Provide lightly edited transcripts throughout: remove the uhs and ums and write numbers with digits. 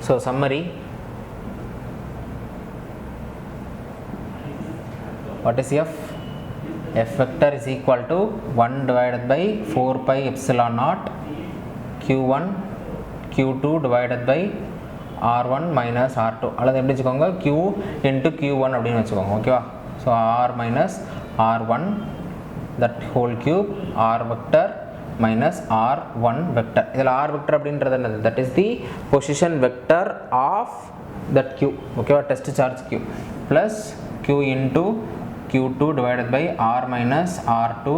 So summary, what is F? F vector is equal to 1 divided by 4 pi epsilon naught q1 q2 divided by r1 minus r2 அல்லது எப்படி வச்சுக்கோங்க q into q1 அப்படின்னு வச்சுக்கோங்க ஓகேவா. So r minus r1 that whole cube r vector minus r1 vector. இதில் r vector அப்படின்றது என்னது? that is the position vector of that q ஓகேவா, test charge q plus q into q2 divided by r minus r2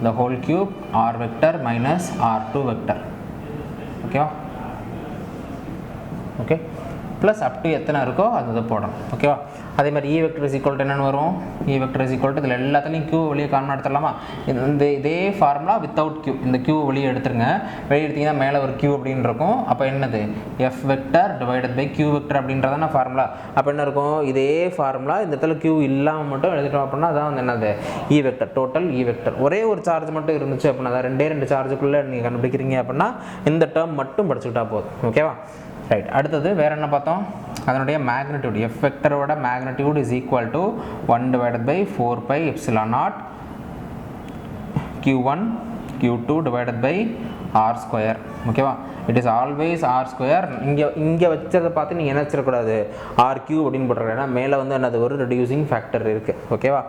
the whole cube r vector minus r2 vector ஓகேவா. Okay plus up to எத்தனை இருக்கோ அது போடணும் ஓகேவா. அதே மாதிரி இ vector is equal to என்னென்னு வரும்? இ வெக்டர் இஸ் ஈக்குவல் டு இதில் எல்லாத்துலேயும் க்யூ வெளியே காமனாக எடுத்துடலாமா? இதே ஃபார்முலா வித்தவுட் க்யூ, இந்த க்யூ வெளியே எடுத்துருங்க. வெளியே எடுத்திங்கன்னா மேலே ஒரு க்யூ அப்படின்னு இருக்கும். அப்போ என்னது? F vector divided by Q vector அப்படின்றதான ஃபார்முலா. அப்போ என்ன இருக்கும்? இதே ஃபார்முலா இந்த இடத்துல க்யூ இல்லாமல் மட்டும் எழுதிட்டோம் அப்படின்னா அதான் வந்து என்னது? இ வெக்டர், டோட்டல் இ வெக்டர். ஒரே ஒரு சார்ஜ் மட்டும் இருந்துச்சு அப்படின்னா, அதான் ரெண்டு சார்ஜுக்குள்ளே நீங்கள் கண்டுபிடிக்கிறீங்க அப்படின்னா இந்த டேர்ம் மட்டும் படிச்சுக்கிட்டா போதும் ஓகேவா. ரைட், அடுத்தது வேறு என்ன பார்த்தோம்? அதனுடைய மேக்னிடியூட், எஃப் வெக்டரோட magnitude is equal to 1 divided by 4 pi epsilon naught q1 q2 divided by r square ஓகேவா. It is always r square. இங்கே வச்சதை பார்த்து நீங்கள் என்ன வச்சிடக்கூடாது? ஆர் கியூ அப்படின்னு போட்டுருக்கேன். ஏன்னா மேலே வந்து என்னது ஒரு ரெடியூசிங் ஃபேக்டர் இருக்குது ஓகேவா.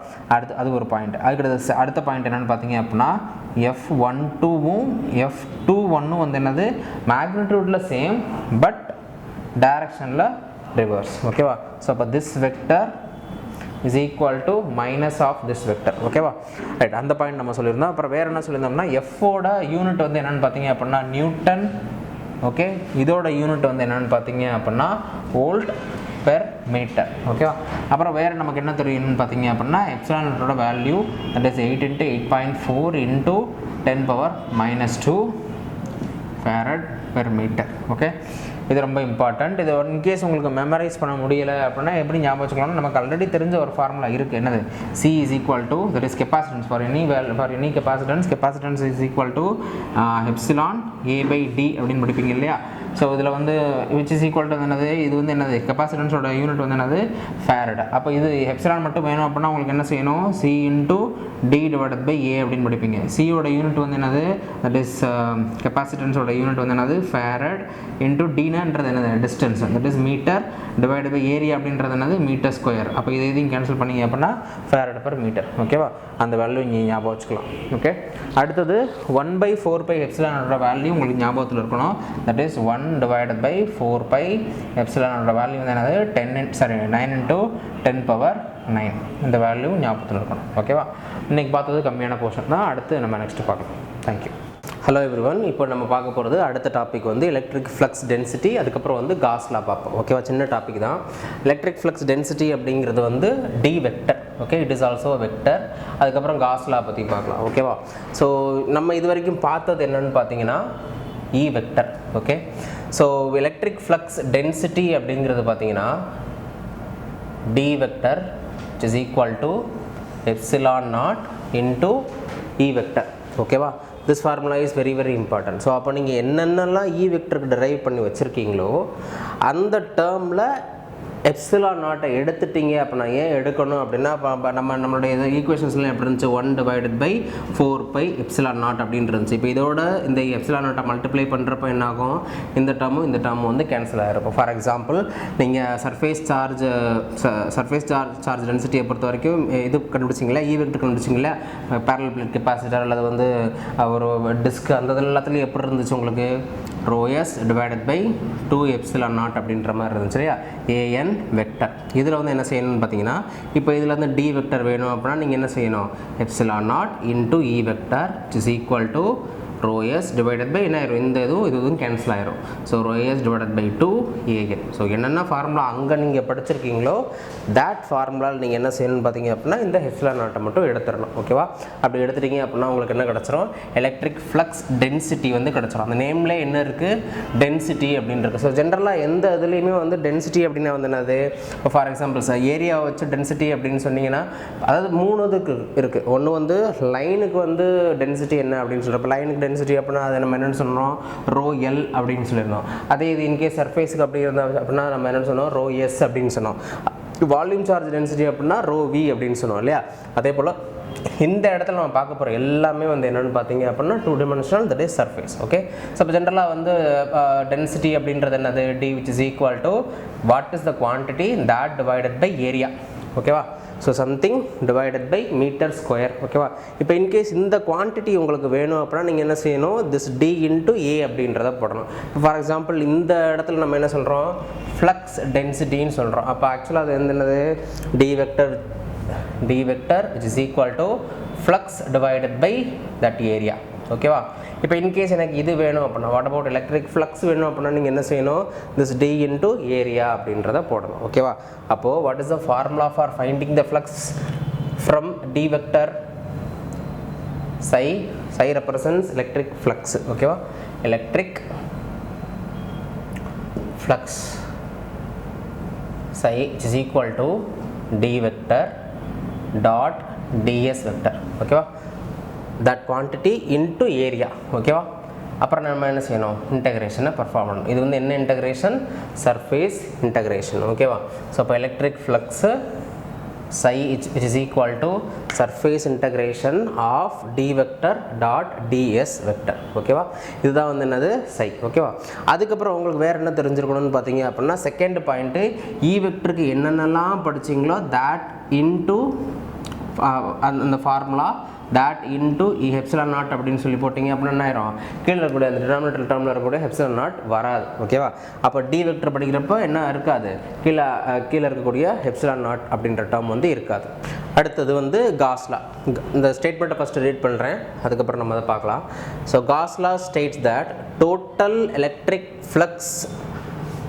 அது ஒரு பாயிண்ட். அதுக்கு அடுத்த பாயிண்ட் என்னென்னு பார்த்தீங்க அப்படின்னா F12வும் F21ம் வந்து என்னது? மேக்னிடியூடில் சேம் பட் டைரக்ஷனில் ரிவர்ஸ் ஓகேவா. ஸோ அப்போ this vector is equal to minus of this vector ஓகேவா. ரைட், அந்த பாயிண்ட் நம்ம சொல்லியிருந்தோம். அப்புறம் வேறு என்ன சொல்லியிருந்தோம்னா எஃபோட யூனிட் வந்து என்னென்னு பார்த்தீங்க அப்படின்னா நியூட்டன் ஓகே. இதோட யூனிட் வந்து என்னென்னு பார்த்தீங்க அப்படின்னா வோல்ட் பெர் மீட்டர் ஓகேவா. அப்புறம் வேறு நமக்கு என்ன தெரியும்னு பார்த்தீங்க அப்படின்னா எப்சிலான் நாட்டோட value that is 8 × 8.4 × 10⁻²² farad per meter okay. இது ரொம்ப இம்பார்ட்டண்ட். இது இன்கேஸ் உங்களுக்கு மெமரைஸ் பண்ண முடியலை அப்படின்னா எப்படி ஞாபகம் வச்சுக்கலாம்னா நமக்கு ஆல்ரெடி தெரிஞ்ச ஒரு ஃபார்முலா இருக்குது. என்னது? C is equal to that is capacitance for any capacitance is equal to epsilon A by D அப்படின்னு படிப்பீங்க இல்லையா. ஸோ இதில் வந்து விச் இஸ் ஈக்குவல் டு என்னது? இது வந்து என்னது? கெப்பாசிட்டன்ஸோட யூனிட் வந்து என்னது? ஃபேரட். அப்போ இது எப்சிலான் மட்டும் வேணும் அப்படின்னா உங்களுக்கு என்ன செய்யணும்? C into D divided by A அப்படின்னு படிப்பீங்க. சியோட யூனிட் வந்து என்னது? தட் இஸ் கெப்பாசிட்டன்ஸோட யூனிட் வந்து என்னது? ஃபேரட் இன்டூ டினான்றது என்னது? Distance, that is meter divide by area அப்படின்றது என்னது? Meter square. அப்போ இதையும் கேன்சல் பண்ணிங்க அப்படின்னா ஃபேரட் பர் மீட்டர் ஓகேவா. அந்த வேல்யூ இங்கே ஞாபகம் வச்சுக்கலாம் ஓகே. அடுத்தது 1/4 பை எப்சிலானோட வேல்யூ உங்களுக்கு ஞாபகத்தில் இருக்கணும். That is 1 divided by 4 pi எப்சிலானோட வேல்யூ வந்து என்னது? 9 × 10⁻9 இந்த வேல்யூ ஞாபகத்தில் இருக்கணும் ஓகேவா. இன்றைக்கி பார்த்தது கம்மியான போர்ஷன் தான். அடுத்து நம்ம நெக்ஸ்ட் பார்க்கலாம். தேங்க்யூ. ஹலோ எவ்ரிவன், இப்போ நம்ம பார்க்க போகிறது அடுத்த டாபிக் வந்து எலக்ட்ரிக் ஃப்ளக்ஸ் டென்சிட்டி. அதுக்கப்புறம் வந்து காஸ் லா பார்ப்போம் ஓகேவா. சின்ன டாபிக் தான். எலக்ட்ரிக் ஃப்ளக்ஸ் டென்சிட்டி அப்படிங்கிறது வந்து D vector okay. It is also vector. அதுக்கப்புறம் காஸ் லா பற்றி பார்க்கலாம் ஓகேவா. ஸோ நம்ம இது வரைக்கும் பார்த்தது என்னென்னு பார்த்தீங்கன்னா E vector okay. So electric flux density அப்படிங்கிறது பார்த்தீங்கன்னா D vector which is equal to epsilon naught into E vector ஓகேவா. this formula is very very important. So அப்போ நீங்கள் என்னென்னலாம் E வெக்டருக்கு டெரைவ் பண்ணி வச்சுருக்கீங்களோ அந்த டேர்மில் எப்சிலான் நாட்டை எடுத்துட்டீங்க அப்படின்னா, ஏன் எடுக்கணும் அப்படின்னா நம்மளுடைய ஈக்குவேஷன்ஸ்லாம் எப்படி இருந்துச்சு? 1 divided by 4 pi epsilon not அப்படின்னு இருந்துச்சு. இப்போ இதோட இந்த எப்சிலான் நாட்டை மல்டிப்ளை பண்ணுறப்ப என்னாகும்? இந்த டேர்மும் வந்து கேன்சல் ஆகிருக்கும். ஃபார் எக்ஸாம்பிள் நீங்கள் சர்ஃபேஸ் சார்ஜ் டென்சிட்டியை பொறுத்த வரைக்கும் இது கண்டுபிடிச்சிங்களா? ஈ வெக்டர் கண்டுபிடிச்சிங்களா? பேரலல் பிளேட் கெப்பாசிட்டர் அல்லது வந்து ஒரு டிஸ்க் அந்த எல்லாத்துலேயும் எப்படி இருந்துச்சு உங்களுக்கு? ρs divided by 2 epsilon naught அப்படின்ற மாதிரி இருந்துச்சு இல்லையா? an vector. இதில் வந்து என்ன செய்யணும்னு பார்த்தீங்கன்னா, இப்போ இதில் வந்து டி வெக்டர் வேணும் அப்படின்னா நீங்கள் என்ன செய்யணும்? Epsilon not into E vector is equal to ρs divided by என்ன ஆயிரும்? இந்த இதுவும் கேன்சல் ஆயிரும். So ρs divided by 2an. So என்னென்ன ஃபார்முலா அங்கே நீங்கள் படிச்சிருக்கீங்களோ தேட் ஃபார்முலாவில் நீங்கள் என்ன செய்யணும்னு பார்த்தீங்க அப்படின்னா இந்த எப்சிலான் நாட்டை மட்டும் எடுத்துடணும் ஓகேவா. அப்படி எடுத்துட்டீங்க அப்படின்னா உங்களுக்கு என்ன கிடச்சிரும்? எலக்ட்ரிக் ஃப்ளக்ஸ் டென்சிட்டி வந்து கிடச்சிரும். அந்த நேமில் என்ன இருக்குது? டென்சிட்டி அப்படின்னு இருக்குது. ஸோ ஜென்ரலாக எந்த இதுலேயுமே வந்து டென்சிட்டி அப்படின்னா வந்து என்னது? இப்போ ஃபார் எக்ஸாம்பிள் சார் ஏரியாவை வச்சு டென்சிட்டி அப்படின்னு சொன்னீங்கன்னா, அதாவது 3 இதுக்கு இருக்குது. ஒன்று வந்து லைனுக்கு வந்து டென்சிட்டி என்ன அப்படின்னு சொல்கிறப்ப லைனுக்கு டென்சிட்டி அப்படின்னா அதை நம்ம என்னென்னு சொன்னோம் ரோ எல் அப்படின்னு சொல்லியிருந்தோம். அதே இது இன்கேஸ் சர்ஃபேஸுக்கு அப்படி இருந்தால் அப்படின்னா நம்ம என்னென்னு சொன்னோம் ரோ எஸ் அப்படின்னு சொன்னோம். வால்யூம் சார்ஜ் டென்சிட்டி அப்படின்னா ரோ வி அப்படின்னு சொன்னோம் இல்லையா. அதே போல் இந்த இடத்துல நம்ம பார்க்க போகிற எல்லாமே வந்து என்னென்னு பார்த்தீங்க அப்படின்னா 2 dimensional, that is surface. Okay, so இப்போ ஜென்ரலாக வந்து டென்சிட்டி அப்படின்றது என்னது d which is equal to what is the quantity that divided by area. ஓகேவா, so something divided by meter square. ஓகேவா, இப்போ இன்கேஸ் இந்த குவான்டிட்டி உங்களுக்கு வேணும் அப்படின்னா நீங்கள் என்ன செய்யணும், திஸ் டி இன்ட்டு ஏ அப்படின்றத போடணும். ஃபார் எக்ஸாம்பிள் இந்த இடத்துல நம்ம என்ன சொல்கிறோம் ஃப்ளக்ஸ் டென்சிட்டின்னு சொல்கிறோம். அப்போ ஆக்சுவலாக அது என்னது D vector which is equal to flux divided by that area. ஓகேவா, இப்போ இன்கேஸ் எனக்கு இது வேணும் அப்படின்னா வாட் அபவுட் எலக்ட்ரிக் ஃப்ளக்ஸ் வேணும் அப்படின்னா நீங்கள் என்ன செய்யணும் திஸ் டி இன்ட்டு ஏரியா அப்படின்றத போடணும். ஓகேவா, அப்போது what is the formula for finding the flux from D vector psi represents electric flux. ஓகேவா, electric flux psi is equal to d vector dot ds vector. ஓகேவா, that quantity into area. ஓகேவா, அப்புறம் நம்ம என்ன செய்யணும் இன்டகிரேஷனை பர்ஃபார்ம் பண்ணணும். இது வந்து என்ன இன்டகிரேஷன் சர்ஃபேஸ் இன்டகிரேஷன். ஓகேவா, ஸோ இப்போ electric flux psi which is equal to surface integration of d vector dot ds vector. ஓகேவா, இதுதான் வந்து என்னது psi. ஓகேவா, அதுக்கப்புறம் உங்களுக்கு வேறு என்ன தெரிஞ்சிருக்கணும்னு பார்த்தீங்க அப்படின்னா செகண்ட் பாயிண்ட்டு இ வெக்டருக்கு என்னென்னலாம் படிச்சிங்களோ that into அந்த formula that into epsilon naught அப்படின்னு சொல்லி போட்டிங்க அப்படின்னா என்ன ஆயிரும் கீழே இருக்கக்கூடிய அந்த டினாமினேட்டர் டேர்மில் இருக்கக்கூடிய epsilon naught வராது. ஓகேவா, அப்போ டி வெக்டர் படிக்கிறப்போ என்ன இருக்காது கீழே இருக்கக்கூடிய epsilon naught அப்படின்ற டேர்ம் வந்து இருக்காது. அடுத்தது வந்து காஸ்லா. இந்த ஸ்டேட்மெண்ட்டை ஃபஸ்ட்டு ரீட் பண்ணுறேன், அதுக்கப்புறம் நம்ம அதை பார்க்கலாம். So Gauss law states that total electric flux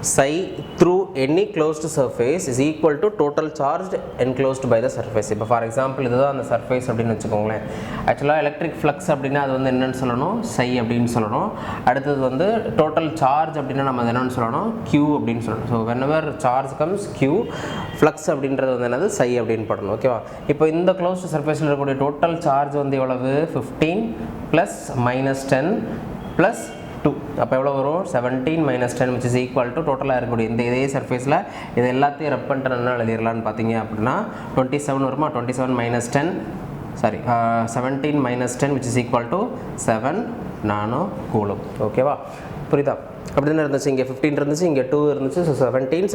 psi through any closed surface is equal to total charge enclosed by the surface. இப்போ ஃபார் எக்ஸாம்பிள் இதுதான் அந்த சர்ஃபேஸ் அப்படின்னு வச்சுக்கோங்களேன். ஆக்சுவலாக எலக்ட்ரிக் ஃப்ளக்ஸ் அப்படின்னா அது வந்து என்னென்னு சொல்லணும் psi அப்படின்னு சொல்லணும். அடுத்தது வந்து டோட்டல் சார்ஜ் அப்படின்னா நம்ம அது என்னென்னு சொல்லணும் q அப்படின்னு சொல்லணும். So whenever charge comes q, flux அப்படின்றது வந்து என்னது psi அப்படின்னு போடணும். ஓகேவா, இப்போ இந்த க்ளோஸ்டு சர்ஃபேஸில் இருக்கக்கூடிய டோட்டல் சார்ஜ் வந்து எவ்வளவு 15 ப்ளஸ் -10 ப்ளஸ் 2. அப்போ எவ்வளோ வரும் 17 - 10 which is equal to டோட்டலாக இருக்கக்கூடிய இந்த இதே சர்ஃபேஸில் இது எல்லாத்தையும் ரெப் பண்ணிட்டு என்ன எழுதிடலான்னு பார்த்தீங்க அப்படின்னா 27 வருமா 27 - 10 sorry 17 - 10 which is equal to 7 nano coulomb. ஓகேவா, புரியுதா, அப்படி தானே இருந்துச்சு, இங்கே 15 இருந்துச்சு, இங்கே 2 இருந்துச்சு. So 17 -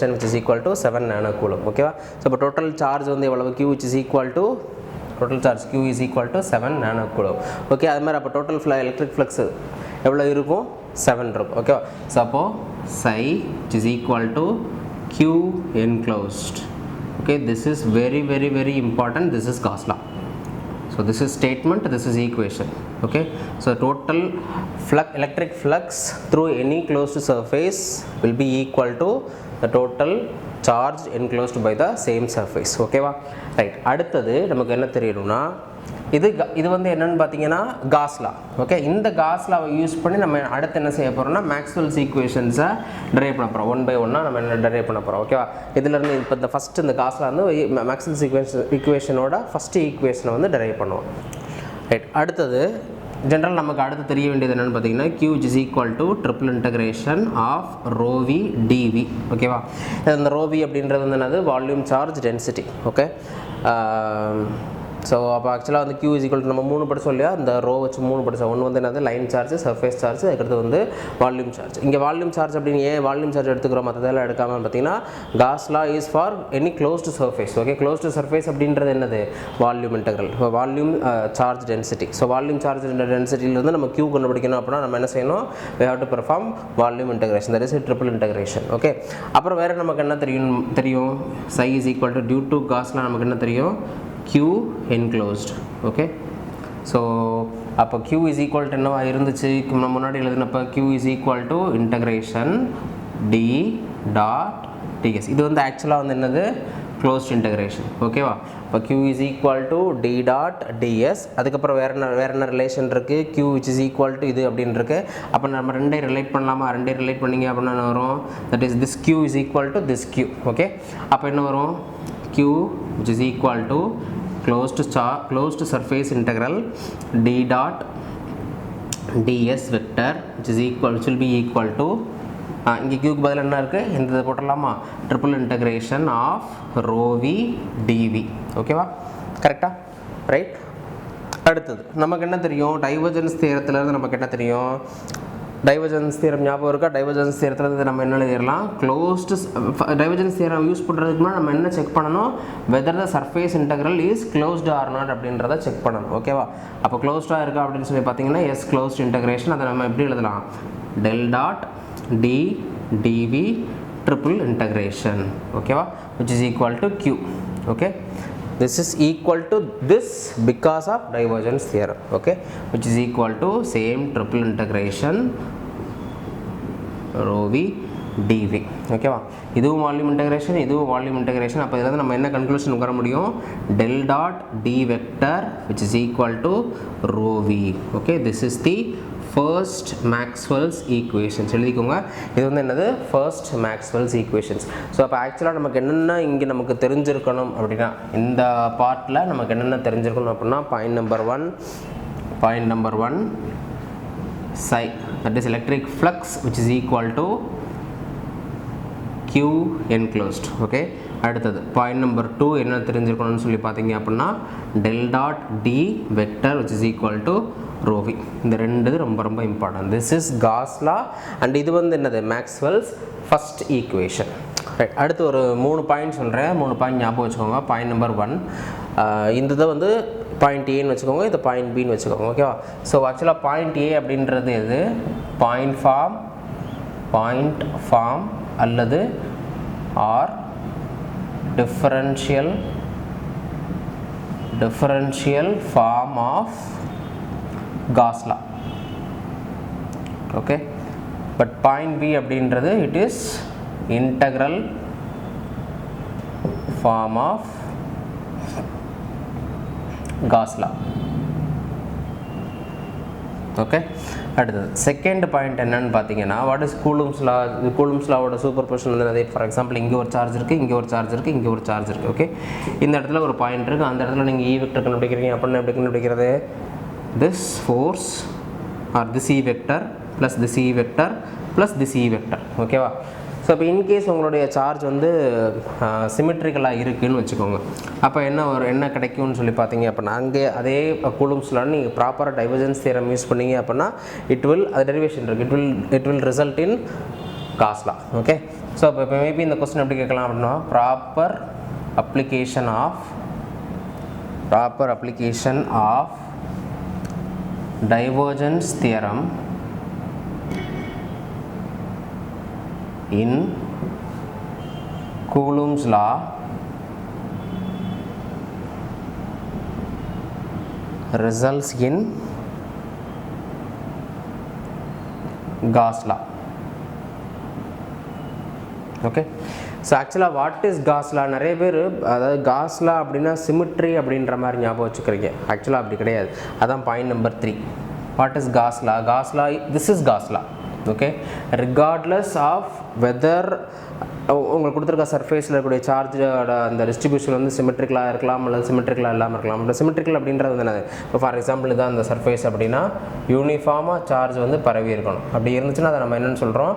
10 which is equal to 7 nano coulomb. ஓகேவா, ஸோ இப்போ டோட்டல் சார்ஜ் வந்து எவ்வளவு q which is equal to total charge q is equal to 7 nano coulomb. Okay, அது மாதிரி அப்போ டோட்டல் எலக்ட்ரிக் ஃப்ளக்ஸ் எவ்வளோ இருக்கும் 7 இருக்கும். ஓகேவா, ஸோ அப்போது psi which is equal to q enclosed. Okay, this is very very very important. This is Gauss law. So this is statement, this is equation. Okay, so total electric flux through any closed surface will be equal to the total charge enclosed by the same surface. ஓகேவா, right. அடுத்தது நமக்கு என்ன தெரியணும்னா இது வந்து என்னன்னு பார்த்தீங்கன்னா காஸ்லா. Okay, இந்த காஸ்லாவை யூஸ் பண்ணி நம்ம அடுத்து என்ன செய்ய போகிறோம்னா மேக்ஸ்வெல்ஸ் ஈக்குவேஷன்ஸை டெரைவ் பண்ண போகிறோம். 1 by 1 நம்ம என்ன டெரைவ் பண்ண போகிறோம். ஓகேவா, இதிலேருந்து இப்போ இந்த ஃபஸ்ட்டு இந்த காஸ்லா வந்து மேக்ஸ்வெல்ஸ் ஈக்குவேஷனோட ஃபஸ்ட்டு ஈக்குவேஷனை வந்து டெரைவ் பண்ணுவோம். ரைட், அடுத்தது ஜென்ரல் நமக்கு அடுத்து தெரிய வேண்டியது என்னென்னு பார்த்தீங்கன்னா q is equal to triple integration of rho v dv. ஓகேவா, இந்த rho v அப்படின்றது வந்து என்னது volume charge density. Okay, so அப்போ ஆக்சுவலாக வந்து q is equal to நம்ம 3 படிச்சோம் இல்லையா, இந்த ரோ வச்சு 3 படித்தோம். ஒன்று வந்து என்னது லைன் சார்ஜ், சர்ஃபேஸ் சார்ஜ், அதுக்கடுத்து வந்து வால்யூம் சார்ஜ். இங்கே வால்யூம் சார்ஜ் அப்படின்னு ஏன் வால்யூம் சார்ஜ் எடுத்துக்கிறோம் மற்றதெல்லாம் எடுக்காமல் பார்த்தீங்கன்னா Gauss law is for any closed surface. Okay, closed surface அப்படின்றது என்னது volume integral, volume charge density. So volume charge டென்சிட்டியிலேருந்து நம்ம q கண்டுபிடிக்கணும் அப்படின்னா நம்ம என்ன செய்யணும் we have to perform volume integration, that is a triple integration. Okay, அப்புறம் வேறு நமக்கு என்ன தெரியும் psi is equal to due to Gauss law நமக்கு என்ன தெரியும் q enclosed. ஓகே, ஸோ அப்போ q is equal to என்னவா இருந்துச்சு முன்னாடி எழுதுனப்போ q is equal to integration d dot ds. இது வந்து ஆக்சுவலாக வந்து என்னது க்ளோஸ்ட் இன்டகிரேஷன். ஓகேவா, இப்போ q is equal to d dot ds. அதுக்கப்புறம் வேறு என்ன ரிலேஷன் இருக்குது q which is equal to இது அப்படின்னு இருக்குது. அப்போ நம்ம ரெண்டையும் ரிலேட் பண்ணலாமா, ரெண்டையும் ரிலேட் பண்ணிங்க அப்படின்னா என்ன வரும் that is this q is equal to this q. Okay, அப்போ என்ன வரும் q which is equal to closed surface integral d dot ds vector which will be equal to இங்கே க்யூக்கு பதில் என்ன இருக்குது, இந்த இதை போட்டுடலாமா, triple integration of rho v dv. ஓகேவா, கரெக்டாக, ரைட். அடுத்தது நமக்கு என்ன தெரியும், டைவர்ஜென்ஸ் தியரத்துலேருந்து நமக்கு என்ன தெரியும், டைவர்ஜென்ஸ் தியரம் ஞாபகம் இருக்கா, டைவர்ஜென்ஸ் தியரத்துலேருந்து நம்ம என்ன எழுதிடலாம், க்ளோஸ்டு. டைவர்ஜென்ஸ் தியரம் யூஸ் பண்ணுறதுக்கு முன்னாடி நம்ம என்ன செக் பண்ணணும், whether the surface integral is closed or not அப்படின்றத செக் பண்ணணும். ஓகேவா, அப்போ க்ளோஸ்டாக இருக்கா அப்படின்னு சொல்லி பார்த்தீங்கன்னா எஸ் க்ளோஸ்டு இன்டெகிரேஷன், அதை நம்ம எப்படி எழுதலாம், del dot D DV triple integration. ஓகேவா, which is equal to q. okay, this is equal to this because of divergence theorem. Okay, which is equal to same triple integration rho v dv. ஓகேவா, இதுவும் volume integration, இதுவும் volume integration. அப்போ இதில் நம்ம என்ன conclusion வர முடியும், del dot d vector which is equal to rho v. Okay, this is the first Maxwell's equations. எழுதிக்கோங்க, இது வந்து என்னது, first Maxwell's equations. ஸோ அப்போ ஆக்சுவலாக நமக்கு என்னென்ன இங்கே நமக்கு தெரிஞ்சிருக்கணும் அப்படின்னா, இந்த பார்ட்டில் நமக்கு என்னென்ன தெரிஞ்சிருக்கணும் அப்படின்னா, point number one psi, that is electric flux which is equal to q enclosed. Okay, அடுத்தது பாயிண்ட் நம்பர் 2 என்ன தெரிஞ்சிருக்கணும்னு சொல்லி பார்த்தீங்க அப்படின்னா, del dot d vector which is equal to rho v. இந்த ரெண்டு ரொம்ப ரொம்ப important. This is Gauss law and இது வந்து என்னது, மேக்ஸ்வெல்ஸ் ஃபர்ஸ்ட் ஈக்குவேஷன். ரைட், அடுத்து ஒரு 3 பாயிண்ட் சொல்கிறேன், 3 பாயிண்ட் ஞாபகம் வச்சுக்கோங்க. பாயிண்ட் நம்பர் 1, இந்த இதை வந்து பாயிண்ட் ஏன்னு வச்சுக்கோங்க, இது பாயிண்ட் பின்னு வச்சுக்கோங்க. ஓகேவா, ஸோ ஆக்சுவலாக பாயிண்ட் ஏ அப்படின்றது எது, பாயிண்ட் ஃபார்ம் அல்லது R differential form of Gauss law. Okay, but point B அப்படின்றது it is integral form of Gauss law. Okay, அடுத்தது செகண்ட் பாயிண்ட் என்னன்னு பார்த்தீங்கன்னா, வாட் இஸ் கூலும்ஸ் லா. இது கூலும்ஸ் லாவோட சூப்பர் பொசிஷன் வந்து, ஃபார் எக்ஸாம்பிள் இங்கே ஒரு சார்ஜ் இருக்குது, இங்கே ஒரு சார்ஜ் இருக்குது, இங்கே ஒரு சார்ஜ் இருக்குது. ஓகே, இந்த இடத்துல ஒரு பாயிண்ட் இருக்குது, அந்த இடத்துல நீங்கள் இ வெக்டர் கண்டுபிடிக்கிறீங்க அப்படின்னா எப்படி கண்டுபிடிக்கிறது, this force or this e vector plus this e vector plus this e vector. ஓகேவா, ஸோ இப்போ இன்கேஸ் உங்களுடைய சார்ஜ் வந்து சிமெட்ரிக்கலாக இருக்குதுன்னு வச்சுக்கோங்க, அப்போ என்ன கிடைக்கும்னு சொல்லி பார்த்தீங்க அப்படின்னா, அங்கே அதே கூலும்ஸ்லாம் நீங்கள் ப்ராப்பராக டைவர்ஜென்ஸ் தியரம் யூஸ் பண்ணீங்க அப்படின்னா அது டெரிவேஷன் இருக்குது, it will result in Gauss law. Okay, so இப்போ மேபி இந்த கொஸ்டின் எப்படி கேட்கலாம் அப்படின்னா, proper application of divergence theorem in Coulomb's law results in Gauss law. Okay, so ஆக்சுவலாக வாட் இஸ் காஸ் லா, நிறைய பேர் அதாவது காஸ் லா அப்படின்னா சிமிட்ரி அப்படின்ற மாதிரி ஞாபகம் வச்சுக்கிறீங்க. ஆக்சுவலாக அப்படி கிடையாது. அதான் point number 3. What is Gauss law, this is Gauss law. Okay, regardless of whether உங்களுக்கு கொடுத்துருக்க சர்ஃபேஸில் இருக்கக்கூடிய சார்ஜோட அந்த டிஸ்ட்ரிபியூஷன் வந்து சிமெட்ரிக்கலாக இருக்கலாம் அல்லது சிமெட்ரிக்கலாக இல்லாமல் இருக்கலாம். இப்போ சிமெட்ரிக்கல் அப்படின்றது வந்து என்னது, இப்போ ஃபார் எக்ஸாம்பிள் இதான் அந்த சர்ஃபேஸ் அப்படின்னா யூனிஃபார்மாக சார்ஜ் வந்து பரவி இருக்கணும். அப்படி இருந்துச்சுன்னா அதை நம்ம என்னென்னு சொல்கிறோம்,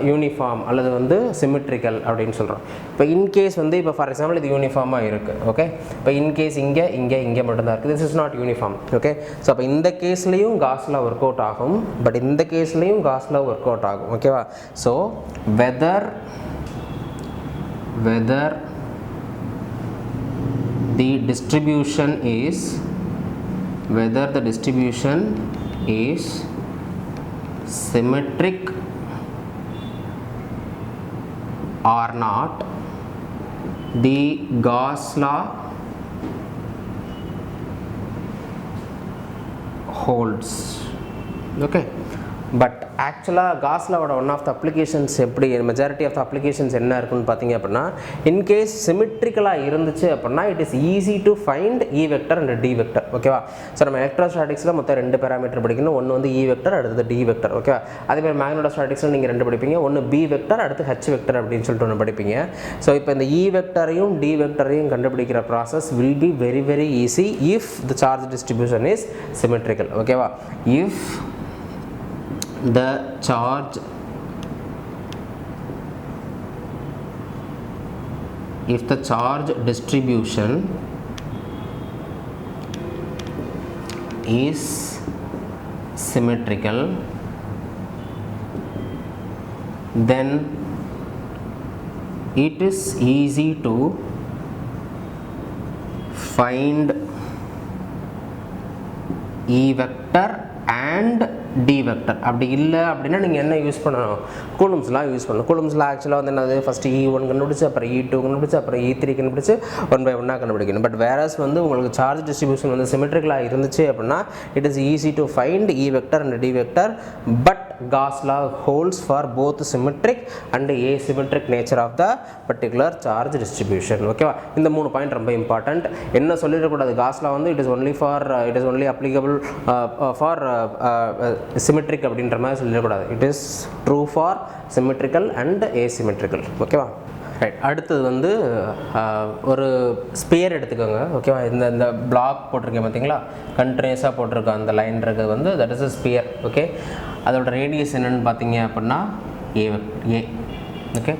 யூனிஃபார்ம் அல்லது வந்து சிமெட்ரிக்கல் அப்படின்னு சொல்கிறோம். இப்போ இன்கேஸ் வந்து இப்போ ஃபார் எக்ஸாம்பிள் இது யூனிஃபார்மாக இருக்குது. ஓகே, இப்போ இன்கேஸ் இங்கே மட்டும்தான் இருக்குது, this is not uniform. Okay, so அப்போ இந்த கேஸ்லேயும் காஸ் லா ஒர்க் அவுட் ஆகும், பட் இந்த கேஸ்லேயும் காஸ் லா ஒர்க் அவுட் ஆகும். ஓகேவா, so whether the distribution is symmetric or not, the Gauss law holds. Okay, but ஆக்சுவலாக காஸ் லாவோட ஒன் ஆஃப் த அப்ளிகேஷன்ஸ் எப்படி, majority of the applications என்ன இருக்குன்னு பார்த்தீங்க அப்படின்னா, இன்கேஸ் சிமெட்ரிக்கலாக இருந்துச்சு அப்படின்னா it is easy to find E vector and D vector. ஓகேவா, ஸோ நம்ம எலக்ட்ரோஸ்டாட்டிக்ஸில் மொத்தம் 2 பேராமீட்டர் படிக்கணும், ஒன்று வந்து இ வெக்டர், அடுத்தது டி வெக்டர். ஓகேவா, அதேமாதிரி மேக்னடோஸ்டாட்டிக்ஸில் நீங்கள் 2 படிப்பீங்க, ஒன்று பி வெக்டர், அடுத்து ஹெச் வெக்டர் அப்படின்னு சொல்லிட்டு ஒன்று படிப்பீங்க. ஸோ இப்போ இந்த இ வெக்டரையும் டி வெக்டரையும் கண்டுபிடிக்கிற process will be very very easy if the charge distribution is symmetrical. ஓகேவா, if the charge distribution is symmetrical, then it is easy to find E vector and D vector. அப்படி இல்லை அப்படின்னா நீங்கள் என்ன use பண்ணணும், கூலம்ஸ்லாம் use பண்ணணும். கூலம்ஸ்லாம் ஆக்சுவலாக வந்து என்னது, ஃபஸ்ட்டு E1 கண்டுபிடிச்சு, அப்புறம் E2 கண்டுபிடிச்சு, அப்புறம் E3 கண்டுபிடிச்சு 1 by 1 கண்டுபிடிக்கணும். பட் வேரஸ் வந்து உங்களுக்கு சார்ஜ் டிஸ்ட்ரிபியூஷன் வந்து சிமெட்ரிக்கலாக இருந்துச்சு அப்படின்னா it is easy to find E vector and D vector. But Gauss law holds for both symmetric and asymmetric nature of the particular charge distribution. ஓகேவா, இந்த 3 point ரொம்ப important. என்ன சொல்லிடக்கூடாது, Gauss law வந்து it is only applicable for symmetric அப்படின்ற மாதிரி சொல்லிடக்கூடாது. It is true for symmetrical and asymmetrical. ஓகேவா, ரைட். அடுத்தது வந்து ஒரு ஸ்பியர் எடுத்துக்கோங்க. ஓகேவா, இந்த பிளாக் போட்டிருக்கேன் பார்த்தீங்களா, கண்டினியூஸாக போட்டிருக்கோம் அந்த லைன் இருக்குது வந்து that is a sphere. Okay, அதோட ரேடியஸ் என்னென்னு பார்த்தீங்க அப்படின்னா ஏ. ஓகே,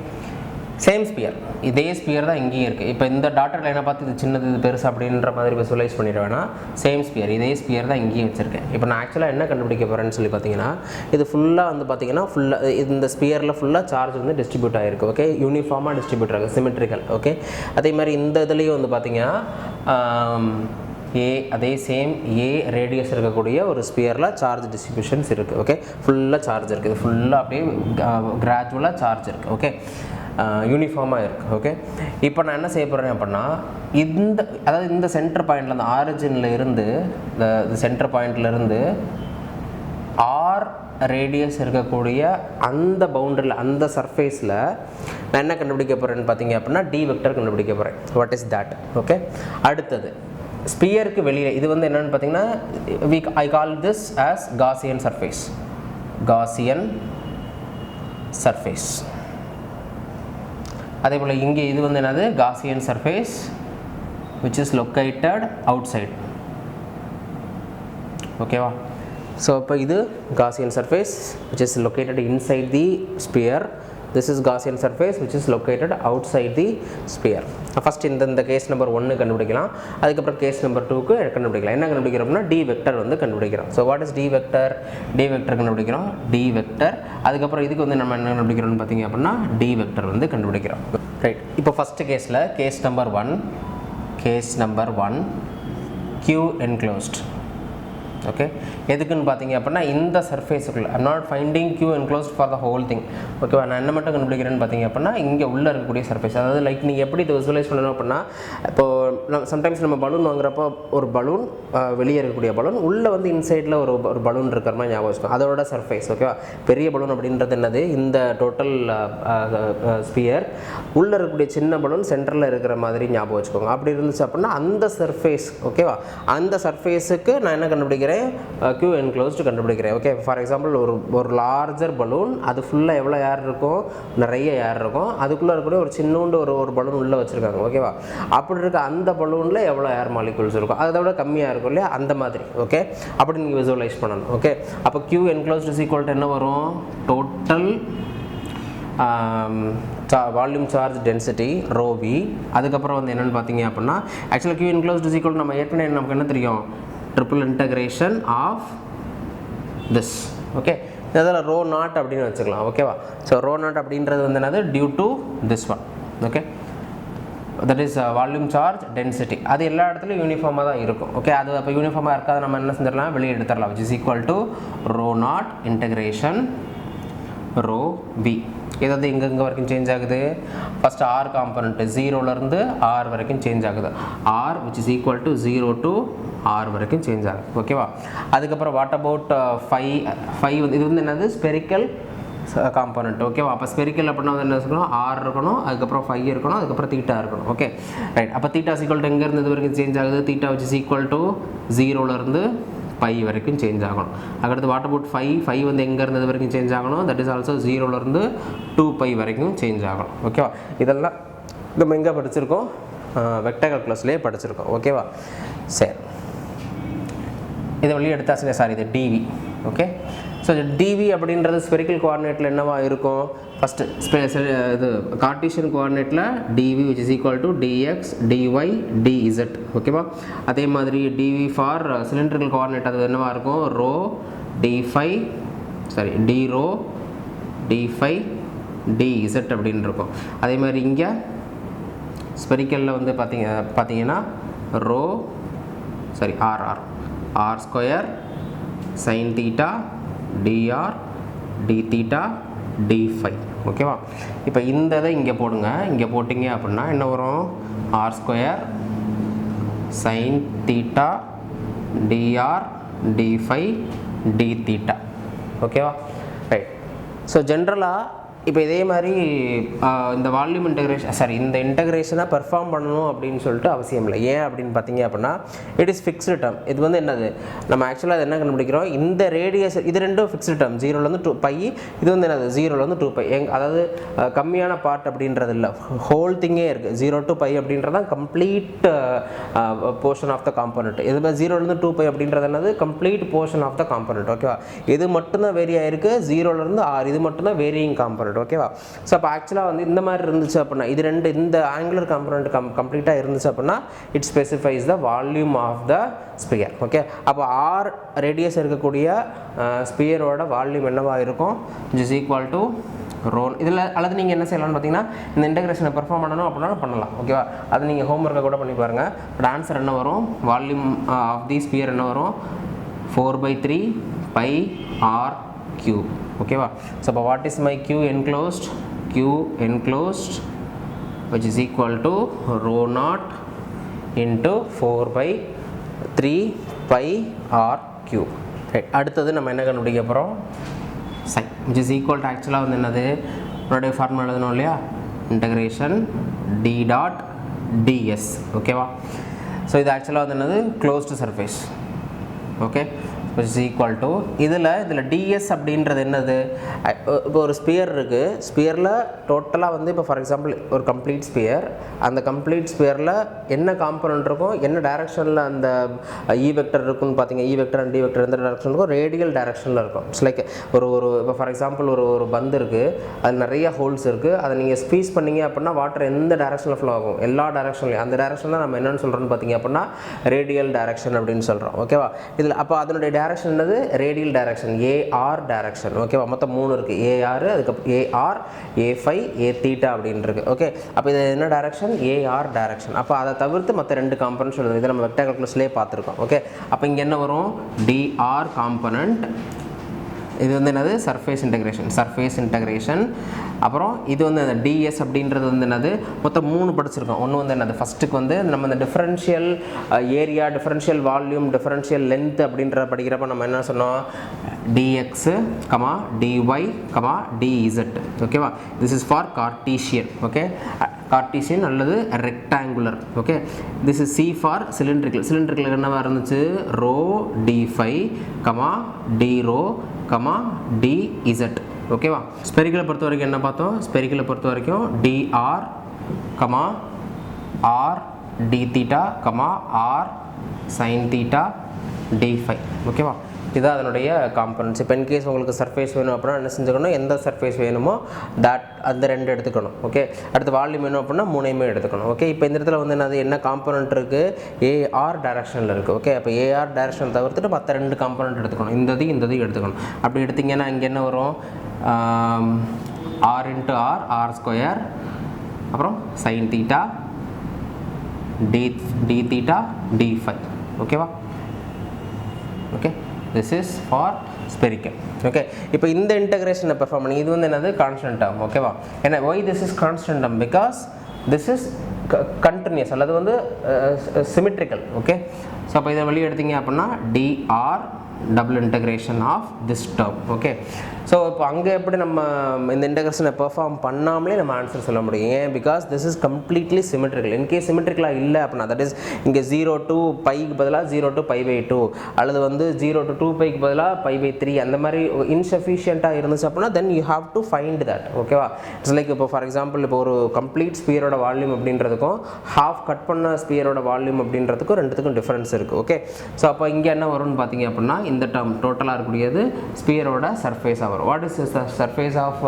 சேம் ஸ்பியர், இதே ஸ்பியர் தான் இங்கேயும் இருக்குது. இப்போ இந்த டாட்டர் லைனை பார்த்து இது சின்னது இது பெருசு அப்படின்ற மாதிரி விசுவலைஸ் பண்ணிட வேணாம். சேம் ஸ்பியர், இதே ஸ்பியர் தான் இங்கேயும் வச்சுருக்கேன். இப்போ நான் ஆக்சுவலாக என்ன கண்டுபிடிக்க போகிறேன்னு சொல்லி பார்த்தீங்கன்னா, இது ஃபுல்லாக வந்து பார்த்தீங்கன்னா ஃபுல்லாக இந்த ஸ்பியரில் ஃபுல்லாக சார்ஜ் வந்து டிஸ்ட்ரிபியூட் ஆகிருக்கு. ஓகே, யூனிஃபார்மாக டிஸ்ட்ரிபியூட் ஆகுது, சிமெட்ரிக்கல். ஓகே, அதே மாதிரி இந்த இதுலேயும் வந்து பார்த்தீங்கன்னா அதே சேம் ஏ ரேடியஸ் இருக்கக்கூடிய ஒரு ஸ்பியரில் சார்ஜ் டிஸ்ட்ரிபியூஷன்ஸ் இருக்குது. ஓகே, ஃபுல்லாக சார்ஜ் இருக்குது, ஃபுல்லாக அப்படியே கிராஜுவலாக சார்ஜ் இருக்குது. ஓகே, யூனிஃபார்மாக இருக்குது. ஓகே, இப்போ நான் என்ன செய்ய போகிறேன் அப்படின்னா, இந்த சென்டர் பாயிண்டில், அந்த ஆரிஜினில் இருந்து இந்த சென்டர் பாயிண்ட்லேருந்து ஆர் ரேடியஸ் இருக்கக்கூடிய அந்த பவுண்டரியில், அந்த சர்ஃபேஸில் நான் என்ன கண்டுபிடிக்க போகிறேன்னு பார்த்தீங்க அப்படின்னா டி வெக்டர் கண்டுபிடிக்க போகிறேன். What is that? ஓகே, அடுத்தது ஸ்பியருக்கு வெளியே இது வந்து என்னென்னு பார்த்தீங்கன்னா I call this as Gaussian surface. Gaussian surface. அதே போல் இங்கே இது வந்து என்னது, Gaussian surface which is located outside. ஓகேவா, ஸோ இப்போ இது Gaussian surface which is located inside the sphere. This is Gaussian surface which is located outside the sphere. First இந்த கேஸ் நம்பர் 1 கண்டுபிடிக்கலாம், அதுக்கப்புறம் கேஸ் நம்பர் 2க்கு கண்டுபிடிக்கலாம். என்ன கண்டுபிடிக்கிறோம்னா டி வெக்டர் வந்து கண்டுபிடிக்கிறோம். So what is D vector? D vector கண்டுபிடிக்கிறோம், D vector. அதுக்கப்புறம் இதுக்கு வந்து நம்ம என்ன கண்டுபிடிக்கிறோம்னு பார்த்தீங்க அப்படின்னா டி வெக்டர் வந்து கண்டுபிடிக்கிறோம். ரைட், இப்போ ஃபஸ்ட்டு கேஸில் case number 1 Q enclosed. Okay, எதுக்குன்னு பார்த்தீங்க அப்படின்னா இந்த சர்ஃபேஸுக்குள்ள I'm not finding Q enclosed for the whole thing. ஓகேவா, நான் என்ன மட்டும் கண்டுபிடிக்கிறேன்னு பார்த்தீங்க அப்படின்னா இங்கே உள்ளே இருக்கக்கூடிய சர்ஃபேஸ். அதாவது லைக் நீங்கள் எப்படி இதை விசுவலைஸ் பண்ணணும் அப்படின்னா, இப்போது சம்டைம்ஸ் நம்ம பலூன் வாங்குறப்போ ஒரு பலூன் வெளியே இருக்கக்கூடிய பலூன் உள்ளே வந்து இன்சைடில் ஒரு பலூன் இருக்கிற மாதிரி ஞாபகம் வச்சுக்கோங்க, அதோட சர்ஃபேஸ். ஓகேவா, பெரிய பலூன் அப்படின்றது என்னது, இந்த டோட்டல் ஸ்பியர் உள்ளே இருக்கக்கூடிய சின்ன பலூன் சென்டரில் இருக்கிற மாதிரி ஞாபகம் வச்சுக்கோங்க. அப்படி இருந்துச்சு அப்படின்னா அந்த சர்ஃபேஸ், ஓகேவா, அந்த சர்ஃபேஸுக்கு நான் என்ன கண்டுபிடிக்கிறேன், Q enclosed கண்டுபிடிக்கிறேன். ஓகே, ஃபார் எக்ஸாம்பிள் ஒரு லார்ஜர் பலூன், அது ஃபுல்லாக எவ்வளோ ஏர் இருக்கும், நிறைய ஏர் இருக்கும், அதுக்குள்ளே இருக்கக்கூடிய ஒரு சின்னோண்டு ஒரு பலூன் உள்ளே வச்சுருக்காங்க. ஓகேவா, அப்படி இருக்க அந்த பலூனில் எவ்வளோ ஏர் மாலிகுல்ஸ் இருக்கும், அதை விட கம்மியாக இருக்கும் இல்லையா, அந்த மாதிரி. ஓகே, அப்படி நீங்கள் விசுவலைஸ் பண்ணணும். ஓகே, அப்போ Q enclosed is equal to என்ன வரும், total volume charge density ρV. அதுக்கப்புறம் வந்து என்னென்னு பார்த்தீங்க அப்படின்னா ஆக்சுவலாக Q enclosed is equal to நம்ம ஏற்கனவே நமக்கு என்ன தெரியும், triple integration of this. Okay, இதில் ரோ நாட் அப்படின்னு வச்சுக்கலாம். ஓகேவா, ஸோ ரோ நாட் அப்படின்றது வந்து என்னது, due to this one. Okay, that is volume charge density. அது எல்லா இடத்துலையும் யூனிஃபார்மாக தான் இருக்கும். ஓகே, அது அப்போ யூனிஃபார்மாக இருக்காது, நம்ம என்ன செஞ்சிடலாம், வெளியே எடுத்துடலாம். Which is equal to rho not integration rho v. ஏதாவது எங்கெங்கே வரைக்கும் சேஞ்ச் ஆகுது, ஃபஸ்ட்டு ஆர் காம்பனண்ட்டு 0லேருந்து ஆர் வரைக்கும் சேஞ்ச் ஆகுது. R which is equal to 0 to r வரைக்கும் சேஞ்ச் ஆகுது. ஓகேவா, அதுக்கப்புறம் வாட் அபவுட் 5 வந்து இது வந்து என்னது, ஸ்பெரிக்கல் காம்பனண்ட். ஓகேவா, அப்போ ஸ்பெரிக்கல் அப்படின்னா வந்து என்ன சொல்லணும், ஆர் இருக்கணும், அதுக்கப்புறம் 5 இருக்கணும், அதுக்கப்புறம் தீட்டா இருக்கணும். Okay, right. அப்போ தீட்டா ஈக்குவல் டு எங்கேருந்து இது வரைக்கும் சேஞ்ச் ஆகுது, theta which is equal to 0லேருந்து பை வரைக்கும் சேஞ்ச் ஆகணும். அதுக்கடுத்து வாட் அபவுட் 5 வந்து எங்கே இருந்தது வரைக்கும் சேஞ்ச் ஆகணும், தட் இஸ் ஆல்சோ 0லேருந்து 2π வரைக்கும் சேஞ்ச் ஆகணும். ஓகேவா, இதெல்லாம் நம்ம எங்கே படிச்சிருக்கோம், வெக்டர் கால்குலஸ்லேயே படிச்சிருக்கோம். ஓகேவா, சரி, இதை வெளியே எடுத்தாச்சுங்க சார், இது டிவி. ஓகே, ஸோ டிவி அப்படின்றது ஸ்பெரிக்கல் கோஆர்டினேட்டில் என்னவா இருக்கும்? ஃபஸ்ட்டு இது கார்ட்டீசியன் கோஆர்டினேட்டில் dv which is equal to dx dy dz. ஓகேவா? அதே மாதிரி டிவி ஃபார் சிலிண்ட்ரிக்கல் கோஆர்டினேட் அது என்னவா இருக்கும்? ரோ டி5 டி ரோ டி5 டிஇசட் அப்படின்னு இருக்கும். அதே மாதிரி இங்கே ஸ்பெரிக்கலில் வந்து பார்த்தீங்கன்னா rho r r r square sine theta dr d theta டி5. ஓகேவா? இப்போ இந்த இதை இங்கே போடுங்க. இங்கே போட்டிங்க அப்படின்னா என்ன வரும்? R square sine theta dr டி5 டி தீட்டா. ஓகேவா? ரைட். ஸோ ஜென்ரலாக இப்போ இதே மாதிரி இந்த வால்யூம் இன்டகிரேஷன் இந்த இன்டகிரேஷனை பெர்ஃபார்ம் பண்ணணும் அப்படின்னு சொல்லிட்டு அவசியம் இல்லை. ஏன் அப்படின்னு பார்த்தீங்க அப்படின்னா இட் இஸ் ஃபிக்ஸ்டு டேர்ம். இது வந்து என்னது, நம்ம ஆக்சுவலாக அது என்ன கண்டுபிடிக்கிறோம், இந்த ரேடியஸ் இது ரெண்டும் ஃபிக்ஸ்டு டேர்ம். 0லேருந்து 2π, இது வந்து என்னது 0லேருந்து 2π. அதாவது கம்மியான பார்ட் அப்படின்றது இல்லை, ஹோல் திங்கே இருக்குது. 0 to π அப்படின்றதான் complete portion of the component. இது 0லேருந்து 2π அப்படின்றது என்னது, complete portion of the component. ஓகேவா? இது மட்டும்தான் வேரி ஆயிருக்கு. 0லேருந்து r இது மட்டும்தான் வேரியிங் காம்பனண்ட். ஓகேவா? ஸோ அப்போ ஆக்சுவலாக வந்து இந்த மாதிரி இருந்துச்சு அப்படின்னா, இது ரெண்டு இந்த ஆங்குலர் காம்பனண்ட் கம்ப்ளீட்டாக இருந்துச்சு அப்படின்னா it specifies the volume of the sphere. Okay, அப்போ ஆர் ரேடியஸ் இருக்கக்கூடிய ஸ்பியரோட வால்யூம் என்னவாக இருக்கும்? It is equal to rho. இதில் அல்லது நீங்கள் என்ன செய்யலாம்னு பார்த்தீங்கன்னா இந்த இன்டகிரேஷனை பெர்ஃபார்ம் பண்ணணும் அப்படின்னா பண்ணலாம். ஓகேவா? அது நீங்கள் ஹோம்ஒர்க்கை கூட பண்ணி பாருங்கள். பட் ஆன்சர் என்ன வரும்? வால்யூம் ஆஃப் தி ஸ்பியர் என்ன வரும்? 4/3 π r cube. ஓகேவா? ஸோ அப்போ what is my q enclosed? q enclosed which is equal to rho naught into 4/3 π r cube. Right. அடுத்தது நம்ம என்ன கண்டுபிடிக்க போகிறோம்? sin which is equal to ஆக்சுவலாக வந்து என்னது, என்னுடைய ஃபார்முலா எழுதணும் இல்லையா, இன்டகிரேஷன் d டாட் ds. ஓகேவா? ஸோ இது ஆக்சுவலாக வந்து என்னது, closed surface. Okay, which is equal to இதில் ds அப்படின்றது என்னது, இப்போ ஒரு ஸ்பியர் இருக்குது. ஸ்பியரில் டோட்டலாக வந்து இப்போ ஃபார் எக்ஸாம்பிள் ஒரு கம்ப்ளீட் ஸ்பியர், அந்த கம்ப்ளீட் ஸ்பியரில் என்ன காம்பனண்ட் இருக்கும், என்ன டைரக்ஷனில் அந்த இ வெக்டர் இருக்குன்னு பார்த்தீங்க, E vector and D vector எந்த டைரக்ஷன் இருக்கும்? ரேடியல் டைரக்ஷனில் இருக்கும். இட்ஸ் லைக் ஒரு இப்போ ஃபார் எக்ஸாம்பிள் ஒரு பந்து இருக்குது, அது நிறைய ஹோல்ஸ் இருக்குது. அதை நீங்கள் ஸ்பீஸ் பண்ணிங்க அப்படின்னா வாட்டர் எந்த டைரக்ஷனில் ஃப்ளோ ஆகும்? எல்லா டைரக்ஷன்லையும். அந்த டைரக்ஷன் தான் நம்ம என்னென்னு சொல்கிறோன்னு பார்த்தீங்க அப்படின்னா ரேடியல் டைரக்ஷன் அப்படின்னு சொல்கிறோம். ஓகேவா? இதில் அப்போ அதனுடைய டைரக்ஷன் என்னது? Radial direction, a r direction. ஓகேவா? மொத்தம் 3 இருக்குது. ஏஆர், அதுக்கு ஏஆர், ஏ5, ஏ தீட்டா அப்படின்னு இருக்குது. ஓகே, அப்போ இது என்ன டைரக்ஷன்? A r direction. அப்போ அதை தவிர்த்து மற்ற 2 காம்பனன்ட்ஸ் எழுதும். இதை நம்ம வெக்டர் கால்குலஸ்லேயே பார்த்துருக்கோம். ஓகே, அப்போ இங்கே என்ன வரும்? D r component. இது வந்து என்னது? Surface integration. அப்புறம் இது வந்து அந்த டிஎஸ் அப்படின்றது வந்து என்னது, மொத்தம் 3 படிச்சிருக்கோம். ஒன்று வந்து என்னது, ஃபஸ்ட்டுக்கு வந்து நம்ம இந்த differential area, differential volume, differential length அப்படின்றத படிக்கிறப்ப நம்ம என்ன சொன்னோம்? Dx comma dy comma dz. ஓகேவா? This is for Cartesian. Okay, Cartesian அல்லது rectangular. Okay, this is C for cylindrical என்னவா இருந்துச்சு? ரோ டி5 comma d rho comma dz. ஓகேவா? ஸ்பெரிக்கலை பொறுத்த வரைக்கும் என்ன பார்த்தோம்? ஸ்பெரிக்கலை பொறுத்த வரைக்கும் dr comma r d theta comma r sine theta டி5. ஓகேவா? இதுதான் அதனுடைய காம்பனன்ட்ஸ். இப்போ இன்கேஸ் உங்களுக்கு சர்ஃபேஸ் வேணும் அப்படின்னா என்ன செஞ்சுக்கணும்? எந்த சர்ஃபேஸ் வேணுமோ அந்த 2 எடுத்துக்கணும். ஓகே, அடுத்து வால்யூம் வேணும் அப்படின்னா 3 எடுத்துக்கணும். ஓகே, இப்போ இந்த இடத்துல வந்து என்ன காம்பனன்ட் இருக்குது? ஏஆர் டைரக்ஷனில் இருக்குது. ஓகே, அப்போ ஏஆர் டைரக்ஷன் தவிர்த்துட்டு மற்ற 2 காம்பனன்ட் எடுத்துக்கணும். இந்ததையும் எடுத்துக்கணும். அப்படி எடுத்திங்கன்னா இங்கே என்ன வரும்? ஆர் இன்ட்டு ஆர் ஸ்கொயர், அப்புறம் சைன் தீட்டா டி தீட்டா டி5. ஓகேவா? Okay, this is for spherical. Okay, இப்போ இந்த இன்டகிரேஷனை பெர்ஃபார்ம் பண்ணி இது வந்து என்னது? Constant term. ஓகேவா? ஏன்னா why this is constant term? because this is continuous அல்லது வந்து symmetrical. ஓகே, ஸோ அப்போ இதை வெளியே எடுத்தீங்க அப்படின்னா dr double integration of this term. Okay, so இப்போ அங்கே எப்படி நம்ம இந்த இன்டெகிரேஷனை பெர்ஃபார்ம் பண்ணாமலே நம்ம ஆன்சர் சொல்ல முடியும். ஏன்? Because this is completely symmetrical. In case சிமெட்ரிக்கலாக இல்லை அப்படின்னா, தட் இஸ் இங்கே 0 to பைக்கு பதிலாக 0 to π/2 அல்லது வந்து 0 to 2πக்கு பதிலாக π/3 அந்த மாதிரி இன்சஃபிஷியண்ட்டாக இருந்துச்சு அப்படின்னா then you have to find that. ஓகேவா? இட்ஸ் லைக் இப்போ ஃபார் எக்ஸாம்பிள் இப்போ ஒரு கம்ப்ளீட் ஸ்பியரோட வால்யூம் அப்படின்றதுக்கும் ஹாஃப் கட் பண்ண ஸ்பியரோட வால்யூம் அப்படின்றதுக்கும் ரெண்டுத்துக்கும் டிஃபரன்ஸ் இருக்குது. ஓகே, ஸோ அப்போ இங்கே என்ன வரும்னு பார்த்தீங்க அப்படின்னா இந்த டேர்ம் டோட்டலாக இருக்கக்கூடியது ஸ்பியரோட சர்ஃபேஸாக வரும். What is surface of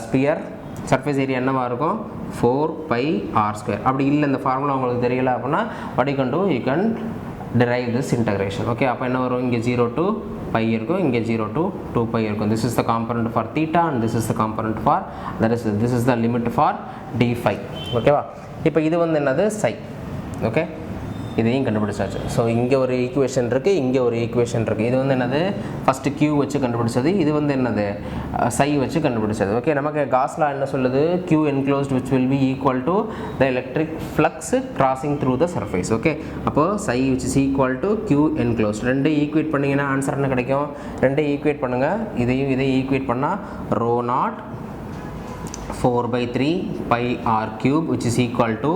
sphere? Surface area என்னவாக இருக்கும்? 4πr². அப்படி இல்லை இந்த ஃபார்முலா உங்களுக்கு தெரியல அப்படின்னா what you can do, you can derive this integration. Okay, அப்போ என்ன வரும்? இங்கே 0 to π இருக்கும், இங்கே 0 to 2π இருக்கும். This is the component for theta and this is the component for, this is the limit for d∅. ஓகேவா? இப்போ இது வந்து என்னது? psi. ஓகே, இதையும் கண்டுபிடிச்சாச்சு. ஸோ இங்கே ஒரு ஈக்குவேஷன் இருக்குது, இங்கே ஒரு ஈக்குவேஷன் இருக்குது. இது வந்து என்னது? ஃபஸ்ட்டு Q வச்சு கண்டுபிடிச்சது. இது வந்து என்னது? psi வச்சு கண்டுபிடிச்சது. ஓகே, நமக்கு காஸ் லா என்ன சொல்லுது? Q enclosed which will be equal to the electric flux crossing through the surface. Okay, அப்போது psi which is equal to Q enclosed. ரெண்டு ஈக்குவேட் பண்ணிங்கன்னா ஆன்சர் என்ன கிடைக்கும்? ரெண்டு ஈக்குவேட் பண்ணுங்கள். இதையும் ஈக்குவேட் பண்ணால் ρ0 4/3 πr³ which is equal to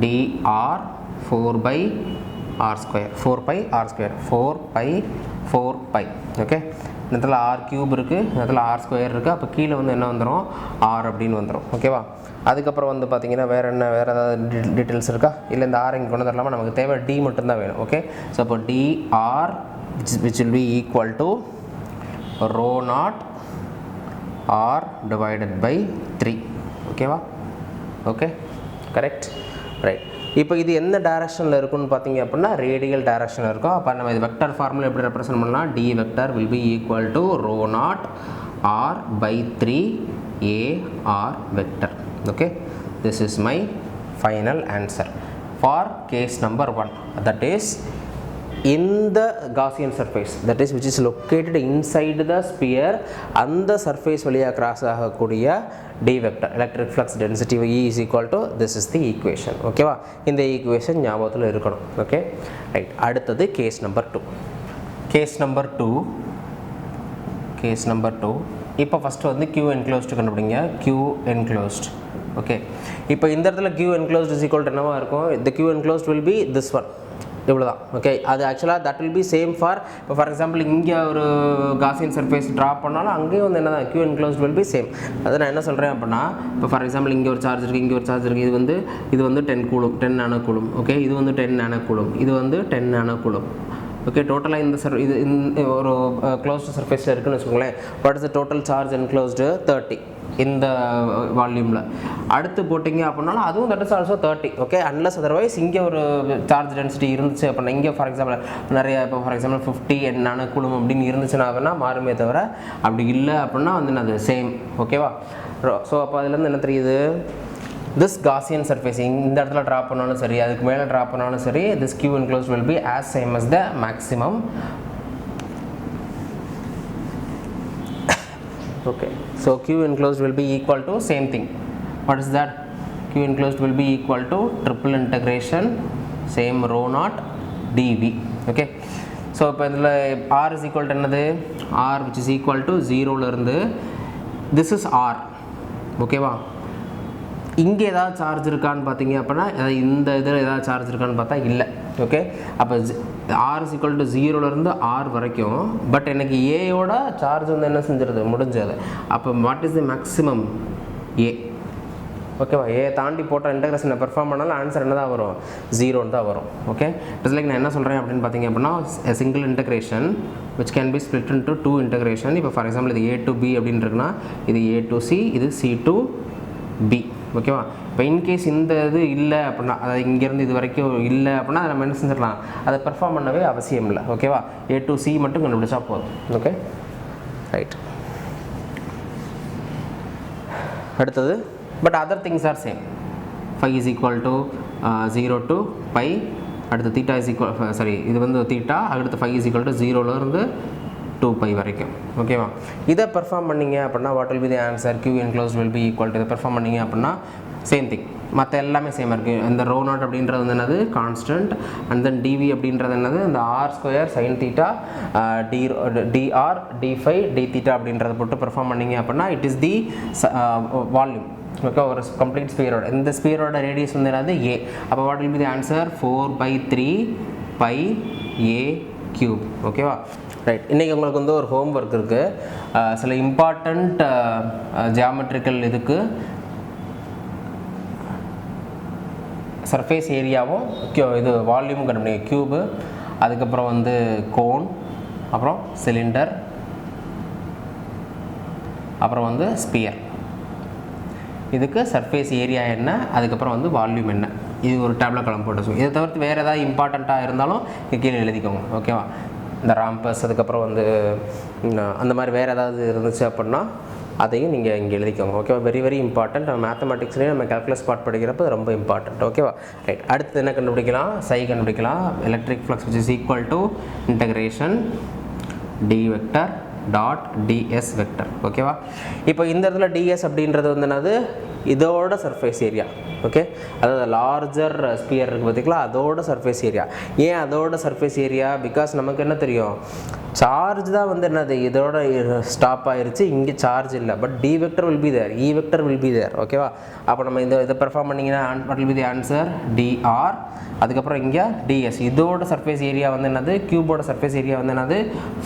dr 4/r². 4π. Okay, இந்த இடத்துல r³ இருக்குது, இந்த இடத்துல r² இருக்குது. அப்போ கீழே வந்து என்ன வந்துடும்? r அப்படின்னு வந்துடும். ஓகேவா? அதுக்கப்புறம் வந்து பார்த்தீங்கன்னா வேறு ஏதாவது டீட்டெயில்ஸ் இருக்கா? இல்லை இந்த r இங்கே கொண்டு வரலாமா? நமக்கு தேவை d மட்டும்தான் வேணும். ஓகே, ஸோ அப்போ dr which will be equal to ρ0 r divided by 3. ஓகேவா? Okay, correct, right. இப்போ இது எந்த டைரக்ஷனில் இருக்குன்னு பார்த்தீங்க அப்படின்னா ரேடியல் டைரக்ஷனில் இருக்கும். அப்போ நம்ம இது வெக்டர் ஃபார்முலா எப்படி ரெப்ரசென்ட் பண்ணலாம்? d vector will be equal to ρ0 r by 3 a r vector. Okay, this is my final answer for case number 1. That is in the Gaussian surface, that is which is located inside the sphere, and the surface valiya cross ஆகக்கூடிய d vector electric flux density E is equal to, this is the equation. Okay வா? இந்த equation ஞாபகத்தில் இருக்கணும். Okay, right. அடுத்தது case number 2. case number 2 இப்போ first வந்து Q enclosed கண்டுபிடிங்க. Q enclosed. Okay, இப்போ இந்த இடத்துல Q enclosed is equal to என்னவா இருக்கும்? the Q enclosed will be this one. இவ்வளோ தான். ஓகே, அது ஆக்சுவலாக that will be same for, இப்போ ஃபார் எக்ஸாம்பிள் இங்கே ஒரு காசியன் சர்ஃபேஸ் ட்ராப் பண்ணாலும் அங்கேயும் வந்து என்ன தான் Q enclosed will be same. அதை நான் என்ன சொல்கிறேன் அப்படின்னா, இப்போ ஃபார் எக்ஸாம்பிள் இங்கே ஒரு சார்ஜ் இருக்குது, இங்கே ஒரு சார்ஜ் இருக்குது. இது வந்து 10 கூலும், 10 நானோ கூலும். ஓகே, இது வந்து 10 நானோ கூலும், இது வந்து 10 நானோ கூலும். ஓகே, டோட்டலாக இது ஒரு க்ளோஸ்டு சர்ஃபேஸில் இருக்குதுன்னு வச்சுக்கோங்களேன். What is the total charge enclosed? 30 இந்த வால்யூமில். அடுத்து போட்டிங்க அப்படின்னாலும் அதுவும் that is also 30. Okay, unless otherwise இங்கே ஒரு சார்ஜ் டென்சிட்டி இருந்துச்சு அப்படின்னா, இங்கே ஃபார் எக்ஸாம்பிள் நிறைய இப்போ ஃபார் எக்ஸாம்பிள் 50 நானோ கூலும் அப்படின்னு இருந்துச்சுன்னா வேணால் மாறுமே தவிர, அப்படி இல்லை அப்படின்னா வந்து அது சேம். ஓகேவா? ஸோ அப்போ அதுலேருந்து என்ன தெரியுது? this Gaussian surface இந்த இடத்துல ட்ராப் பண்ணாலும் சரி, அதுக்கு மேலே ட்ராப் பண்ணாலும் சரி, this Q enclosed will be as same as the maximum. Okay, so Q enclosed will be equal to same thing. What is that? Q enclosed will be equal to triple integration same ρ0 dV. Okay, so இப்போ இதில் R is equal to என்னது? R which is equal to 0ல இருந்து this is R. ஓகேவா? இங்கே ஏதாவது charge இருக்கான்னு பார்த்தீங்க அப்படின்னா, இந்த இதில் ஏதாவது சார்ஜ் இருக்கான்னு பார்த்தா இல்லை. ஓகே, அப்போ R is equal to 0லேருந்து R வரைக்கும், பட் எனக்கு ஏயோட சார்ஜ் வந்து என்ன செஞ்சிருது? முடிஞ்சது. அப்போ வாட் இஸ் தி மேக்ஸிமம்? ஏ. ஓகேவா? ஏ தாண்டி போட்ட இன்டெகிரேஷனை பெர்ஃபார்ம் பண்ணாலும் ஆன்சர் என்ன தான் வரும்? 0ன்னு தான் வரும். ஓகே, இட்ஸ் லைக் நான் என்ன சொல்கிறேன் அப்படின்னு பார்த்தீங்க அப்படின்னா, single integration which can be split into 2 integration. இப்போ ஃபார் எக்ஸாம்பிள் இது A to B அப்படின்னு இருக்குன்னா, இது A to C, இது C to B. ஓகேவா? இப்போ இன்கேஸ் இந்த இது இல்லை அப்படின்னா, அதாவது இங்கேருந்து இது வரைக்கும் இல்லை அப்படின்னா நம்ம என்ன செஞ்சிடலாம்? அதை பெர்ஃபார்ம் பண்ணவே அவசியம் இல்லை. ஓகேவா? A to C மட்டும் கண்டுபிடிச்சா போதும். Okay, right. அடுத்தது but other things are same. phi is equal to 0 to pi. அடுத்து தீட்டா இஸ் ஈக்குவல், சாரி இது வந்து தீட்டா. அடுத்து phi is equal to 0லேருந்து 2π வரைக்கும். ஓகேவா? இதை பெர்ஃபார்ம் பண்ணிங்க அப்படின்னா what will be the answer? Q enclosed will be equal to, இதை பெர்ஃபார்ம் பண்ணிங்க அப்படின்னா சேம் திங். மற்ற எல்லாமே சேமாக இருக்குது. இந்த ரோ நாட் அப்படின்றது வந்து என்னது கான்ஸ்டன்ட், அண்ட் தென் டிவி அப்படின்றது என்னது இந்த r square sine theta dr டி5 டி தீட்டா அப்படின்றத போட்டு பெர்ஃபார்ம் பண்ணிங்க அப்படின்னா it is the volume. Okay, ஒரு கம்ப்ளீட் ஸ்பியரோட இந்த ஸ்பியரோட ரேடியஸ் வந்து என்னது ஏ. அப்போ what will be the answer 4/3 pi a cube. ஓகேவா, ரைட். இன்றைக்கி உங்களுக்கு வந்து ஒரு ஹோம் ஒர்க் இருக்குது. சில இம்பார்ட்டண்ட் ஜியாமெட்ரிக்கல் இதுக்கு சர்ஃபேஸ் ஏரியாவும் இது வால்யூமும் கண்டுபிடிங்க. க்யூபு, அதுக்கப்புறம் வந்து கோன், அப்புறம் சிலிண்டர், அப்புறம் வந்து ஸ்பியர். இதுக்கு சர்ஃபேஸ் ஏரியா என்ன, அதுக்கப்புறம் வந்து வால்யூம் என்ன, இது ஒரு டேப்லெட் கலம் போட்டு வச்சுக்கோங்க. இதை தவிர்த்து வேறு ஏதாவது இம்பார்ட்டண்ட்டாக இருந்தாலும் கீழே எழுதிக்கோங்க. ஓகேவா, இந்த ராம்பஸ் அதுக்கப்புறம் வந்து அந்த மாதிரி வேறு ஏதாவது இருந்துச்சு அப்படின்னா அதையும் நீங்கள் இங்கே எழுதிக்கோங்க. ஓகேவா, வெரி வெரி இம்பார்ட்டன்ட். மேத்தமெட்டிக்ஸ்லேயே நம்ம கால்குலஸ் பார்ட் படிக்கிறப்ப ரொம்ப இம்பார்ட்டன்ட். ஓகேவா, ரைட். அடுத்து என்ன கண்டுபிடிக்கலாம், சை கண்டுபிடிக்கலாம். Electric flux which is equal to integration D vector dot d s vector. ஓகேவா, இப்போ இந்த இடத்துல டிஎஸ் அப்படின்றது வந்து என்னது இதோட சர்ஃபேஸ் ஏரியா. ஓகே, அதாவது லார்ஜர் ஸ்பியர் இருக்குது பார்த்திங்களா, அதோட சர்ஃபேஸ் ஏரியா. ஏன் அதோட சர்ஃபேஸ் ஏரியா? பிகாஸ் நமக்கு என்ன தெரியும், சார்ஜ் தான் வந்து என்னது இதோட ஸ்டாப் ஆயிருச்சு, இங்கே சார்ஜ் இல்லை. But D vector will be there, E vector will be there. ஓகேவா, அப்போ நம்ம இதை பெர்ஃபார்ம் பண்ணிங்கன்னா what will be the answer DR, அதுக்கப்புறம் இங்கே டிஎஸ். இதோட சர்ஃபேஸ் ஏரியா வந்து என்னது, கியூபோட சர்ஃபேஸ் ஏரியா வந்து என்னது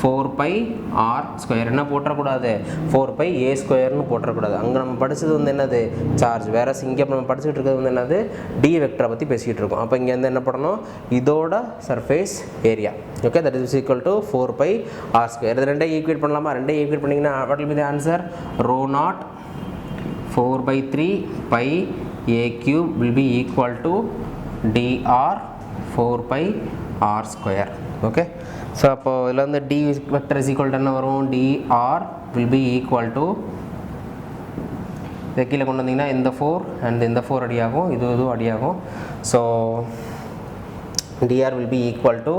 4πr². என்ன போட்டக்கூடாது, 4πa² போட்டக்கூடாது. அங்கே நம்ம படித்தது வந்து என்னது சார்ஜ். வேற இங்கே நம்ம படிச்சுட்டு இருக்கிறது வந்து என்னது டி வெக்டரை பற்றி பேசிக்கிட்டு இருக்கோம். அப்போ இங்கே வந்து என்ன பண்ணணும், இதோட surface area. Okay, that is equal to 4πr². இது ரெண்டையும் ஈக்குவேட் பண்ணலாமா? ரெண்டையும் ஈக்குவேட் பண்ணிங்கன்னா what will be the answer rho naught 4/3 pi a³ will be equal to dr 4πr². Okay, so அப்போது இதில் வந்து D vector is equal to என்ன வரும், dr will be equal to இதை கீழே கொண்டு வந்தீங்கன்னா இந்த 4 அண்ட் இந்த 4 அடியாகும், இதுவும் அடியாகும். So dr will be equal to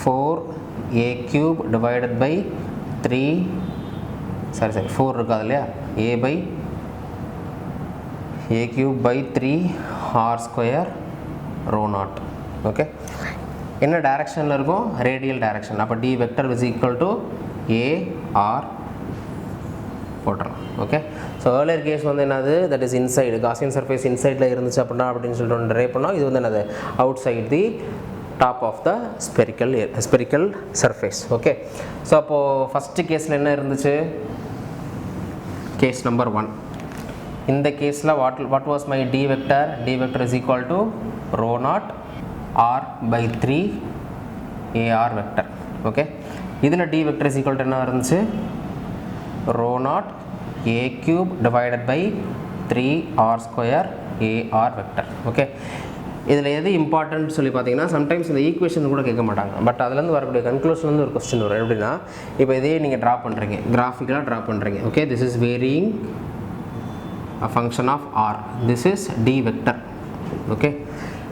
4a³ divided by 3 4 இருக்காது இல்லையா, a³ by 3r² row not. Okay, என்ன டைரக்ஷனில் இருக்கும், ரேடியல் டைரக்ஷன். அப்போ D vector is equal to ar போட்டுறோம். ஓகே, ஸோ ஏர்லியர் கேஸ் வந்து என்னது, that is inside, Gaussian surface இன்சைடில் இருந்துச்சு அப்படின்னா அப்படின்னு சொல்லிட்டு ஒன்று ட்ரை பண்ணோம். இது வந்து என்னது outside the top of the spherical surface. Okay, so அப்போது ஃபஸ்ட்டு கேஸில் என்ன இருந்துச்சு, கேஸ் நம்பர் 1. இந்த கேஸில் what was my D vector, D vector is equal to rho naught r/3 ar vector. Okay, இதில் D vector is equal to என்ன இருந்துச்சு, rho naught a³ divided by 3r² ar vector. Okay, இதில் எது important சொல்லி பார்த்தீங்கன்னா sometimes இந்த equation கூட கேட்க மாட்டாங்க. பட் அதுலேருந்து வரக்கூடிய கன்க்ளூஷன்லேருந்து ஒரு கொஸ்டின் வரும். எப்படின்னா, இப்போ இதே நீங்கள் ட்ரா பண்ணுறீங்க, கிராஃபிக்கலாக ட்ரா பண்ணுறீங்க. Okay, this is varying a function of r, this is d vector. Okay,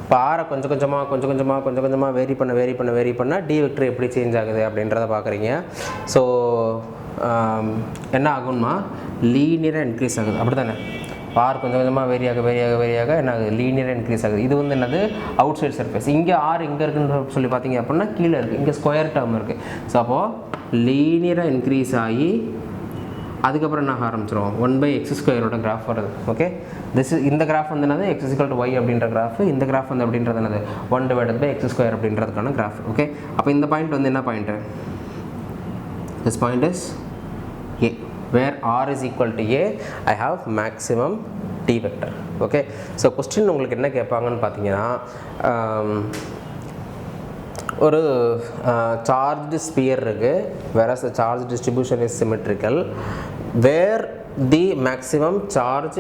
இப்போ ஆரை கொஞ்சம் கொஞ்சமாக வேரி பண்ண டி வெக்டர் எப்படி சேஞ்ச் ஆகுது அப்படின்றத பார்க்குறீங்க. ஸோ என்ன ஆகும்னா லீனியராக இன்க்ரீஸ் ஆகுது, அப்படி தானே. ஆர் கொஞ்சம் கொஞ்சமாக வேரியாக என்ன ஆகுது, லீனியராக இன்க்ரீஸ் ஆகுது. இது வந்து என்னது அவுட் சைட் சர்ஃபேஸ். இங்கே ஆர் எங்கே இருக்குன்னு சொல்லி பார்த்தீங்க அப்படின்னா கீழே இருக்குது, இங்கே ஸ்கொயர் டேர்ம் இருக்குது. ஸோ அப்போது லீனியராக இன்க்ரீஸ் ஆகி அதுக்கப்புறம் என்ன ஆரம்பிச்சிடும், 1/x² கிராஃப் வருது. ஓகே, இந்த கிராஃப் வந்து என்னது x = y அப்படின்ற கிராஃப். இந்த கிராஃப் வந்து அப்படின்றது என்னது 1/x² அப்படின்றதுக்கான கிராஃப். ஓகே, அப்போ இந்த பாயிண்ட் வந்து என்ன point, this point is a, where r is equal to a, I have maximum t vector. Okay, so question உங்களுக்கு என்ன கேட்பாங்கன்னு பார்த்தீங்கன்னா, ஒரு சார்ஜ்டு ஸ்பியர் இருக்குது, whereas the charge distribution is symmetrical, where the maximum charge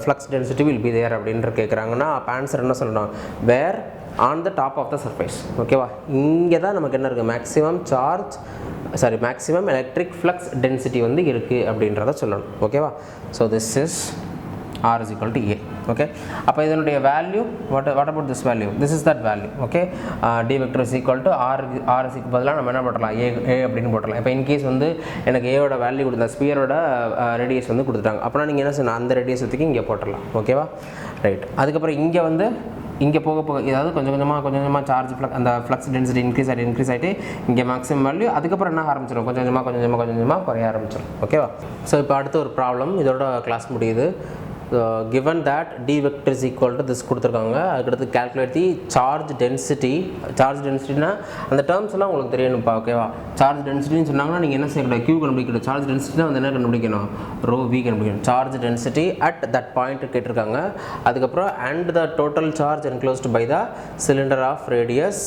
flux density will be there அப்படின்ற கேட்குறாங்கன்னா அப்போ answer என்ன சொல்லணும், where on the top of the surface. ஓகேவா, இங்கே தான் நமக்கு என்ன இருக்குது, மேக்ஸிமம் எலக்ட்ரிக் ஃப்ளக்ஸ் டென்சிட்டி வந்து இருக்குது அப்படின்றத சொல்லணும். ஓகேவா, so this is r is equal to a. Okay. அப்போ இதனுடைய value what about this value, this is that value. Okay, D vector is equal to ஆர்க்கு பதிலாக நம்ம என்ன போட்டலாம், ஏ அப்படின்னு போட்டலாம். இப்போ இன்கேஸ் வந்து எனக்கு ஏயோட வேல்யூ கொடுத்தா ஸ்பியரோட ரேடியஸ் வந்து கொடுத்துட்டாங்க அப்படின்னா நீங்கள் என்ன செய்யணும், அந்த ரேடியஸ் தூக்கி இங்கே போட்டுடலாம். ஓகேவா, ரைட். அதுக்கப்புறம் இங்கே வந்து இங்கே போக ஏதாவது கொஞ்சம் கொஞ்சமாக சார்ஜ் அந்த ஃப்ளக்ஸ் டென்சிட்டி இன்க்ரீஸ் ஆகிட்டு இங்கே மேக்ஸிமம் வேல்யூ, அதுக்கப்புறம் என்ன ஆரம்பிச்சிடும், கொஞ்சம் கொஞ்சமாக குறைய ஆரம்பிச்சிடும். ஓகேவா. ஸோ இப்போ அடுத்த ஒரு ப்ராப்ளம், இதோட கிளாஸ் முடியுது. given that d vector is equal to this கொடுத்துருக்காங்க. அதுக்கடுத்து calculate the charge density. Charge டென்சிட்டினா அந்த டேர்ம்ஸ் எல்லாம் உங்களுக்கு தெரியணும்ப்பா. ஓகேவா, சார்ஜ் டென்சிட்டின்னு சொன்னாங்கன்னா நீங்கள் என்ன செய்யக்கூடாது, q கண்டுபிடிக்கணும். சார்ஜ் டென்சிட்டினா வந்து என்ன கண்டுபிடிக்கணும், ரோ v கண்டுபிடிக்கணும். Charge density at that point கேட்டிருக்காங்க. அதுக்கப்புறம் and the total charge enclosed by the cylinder of radius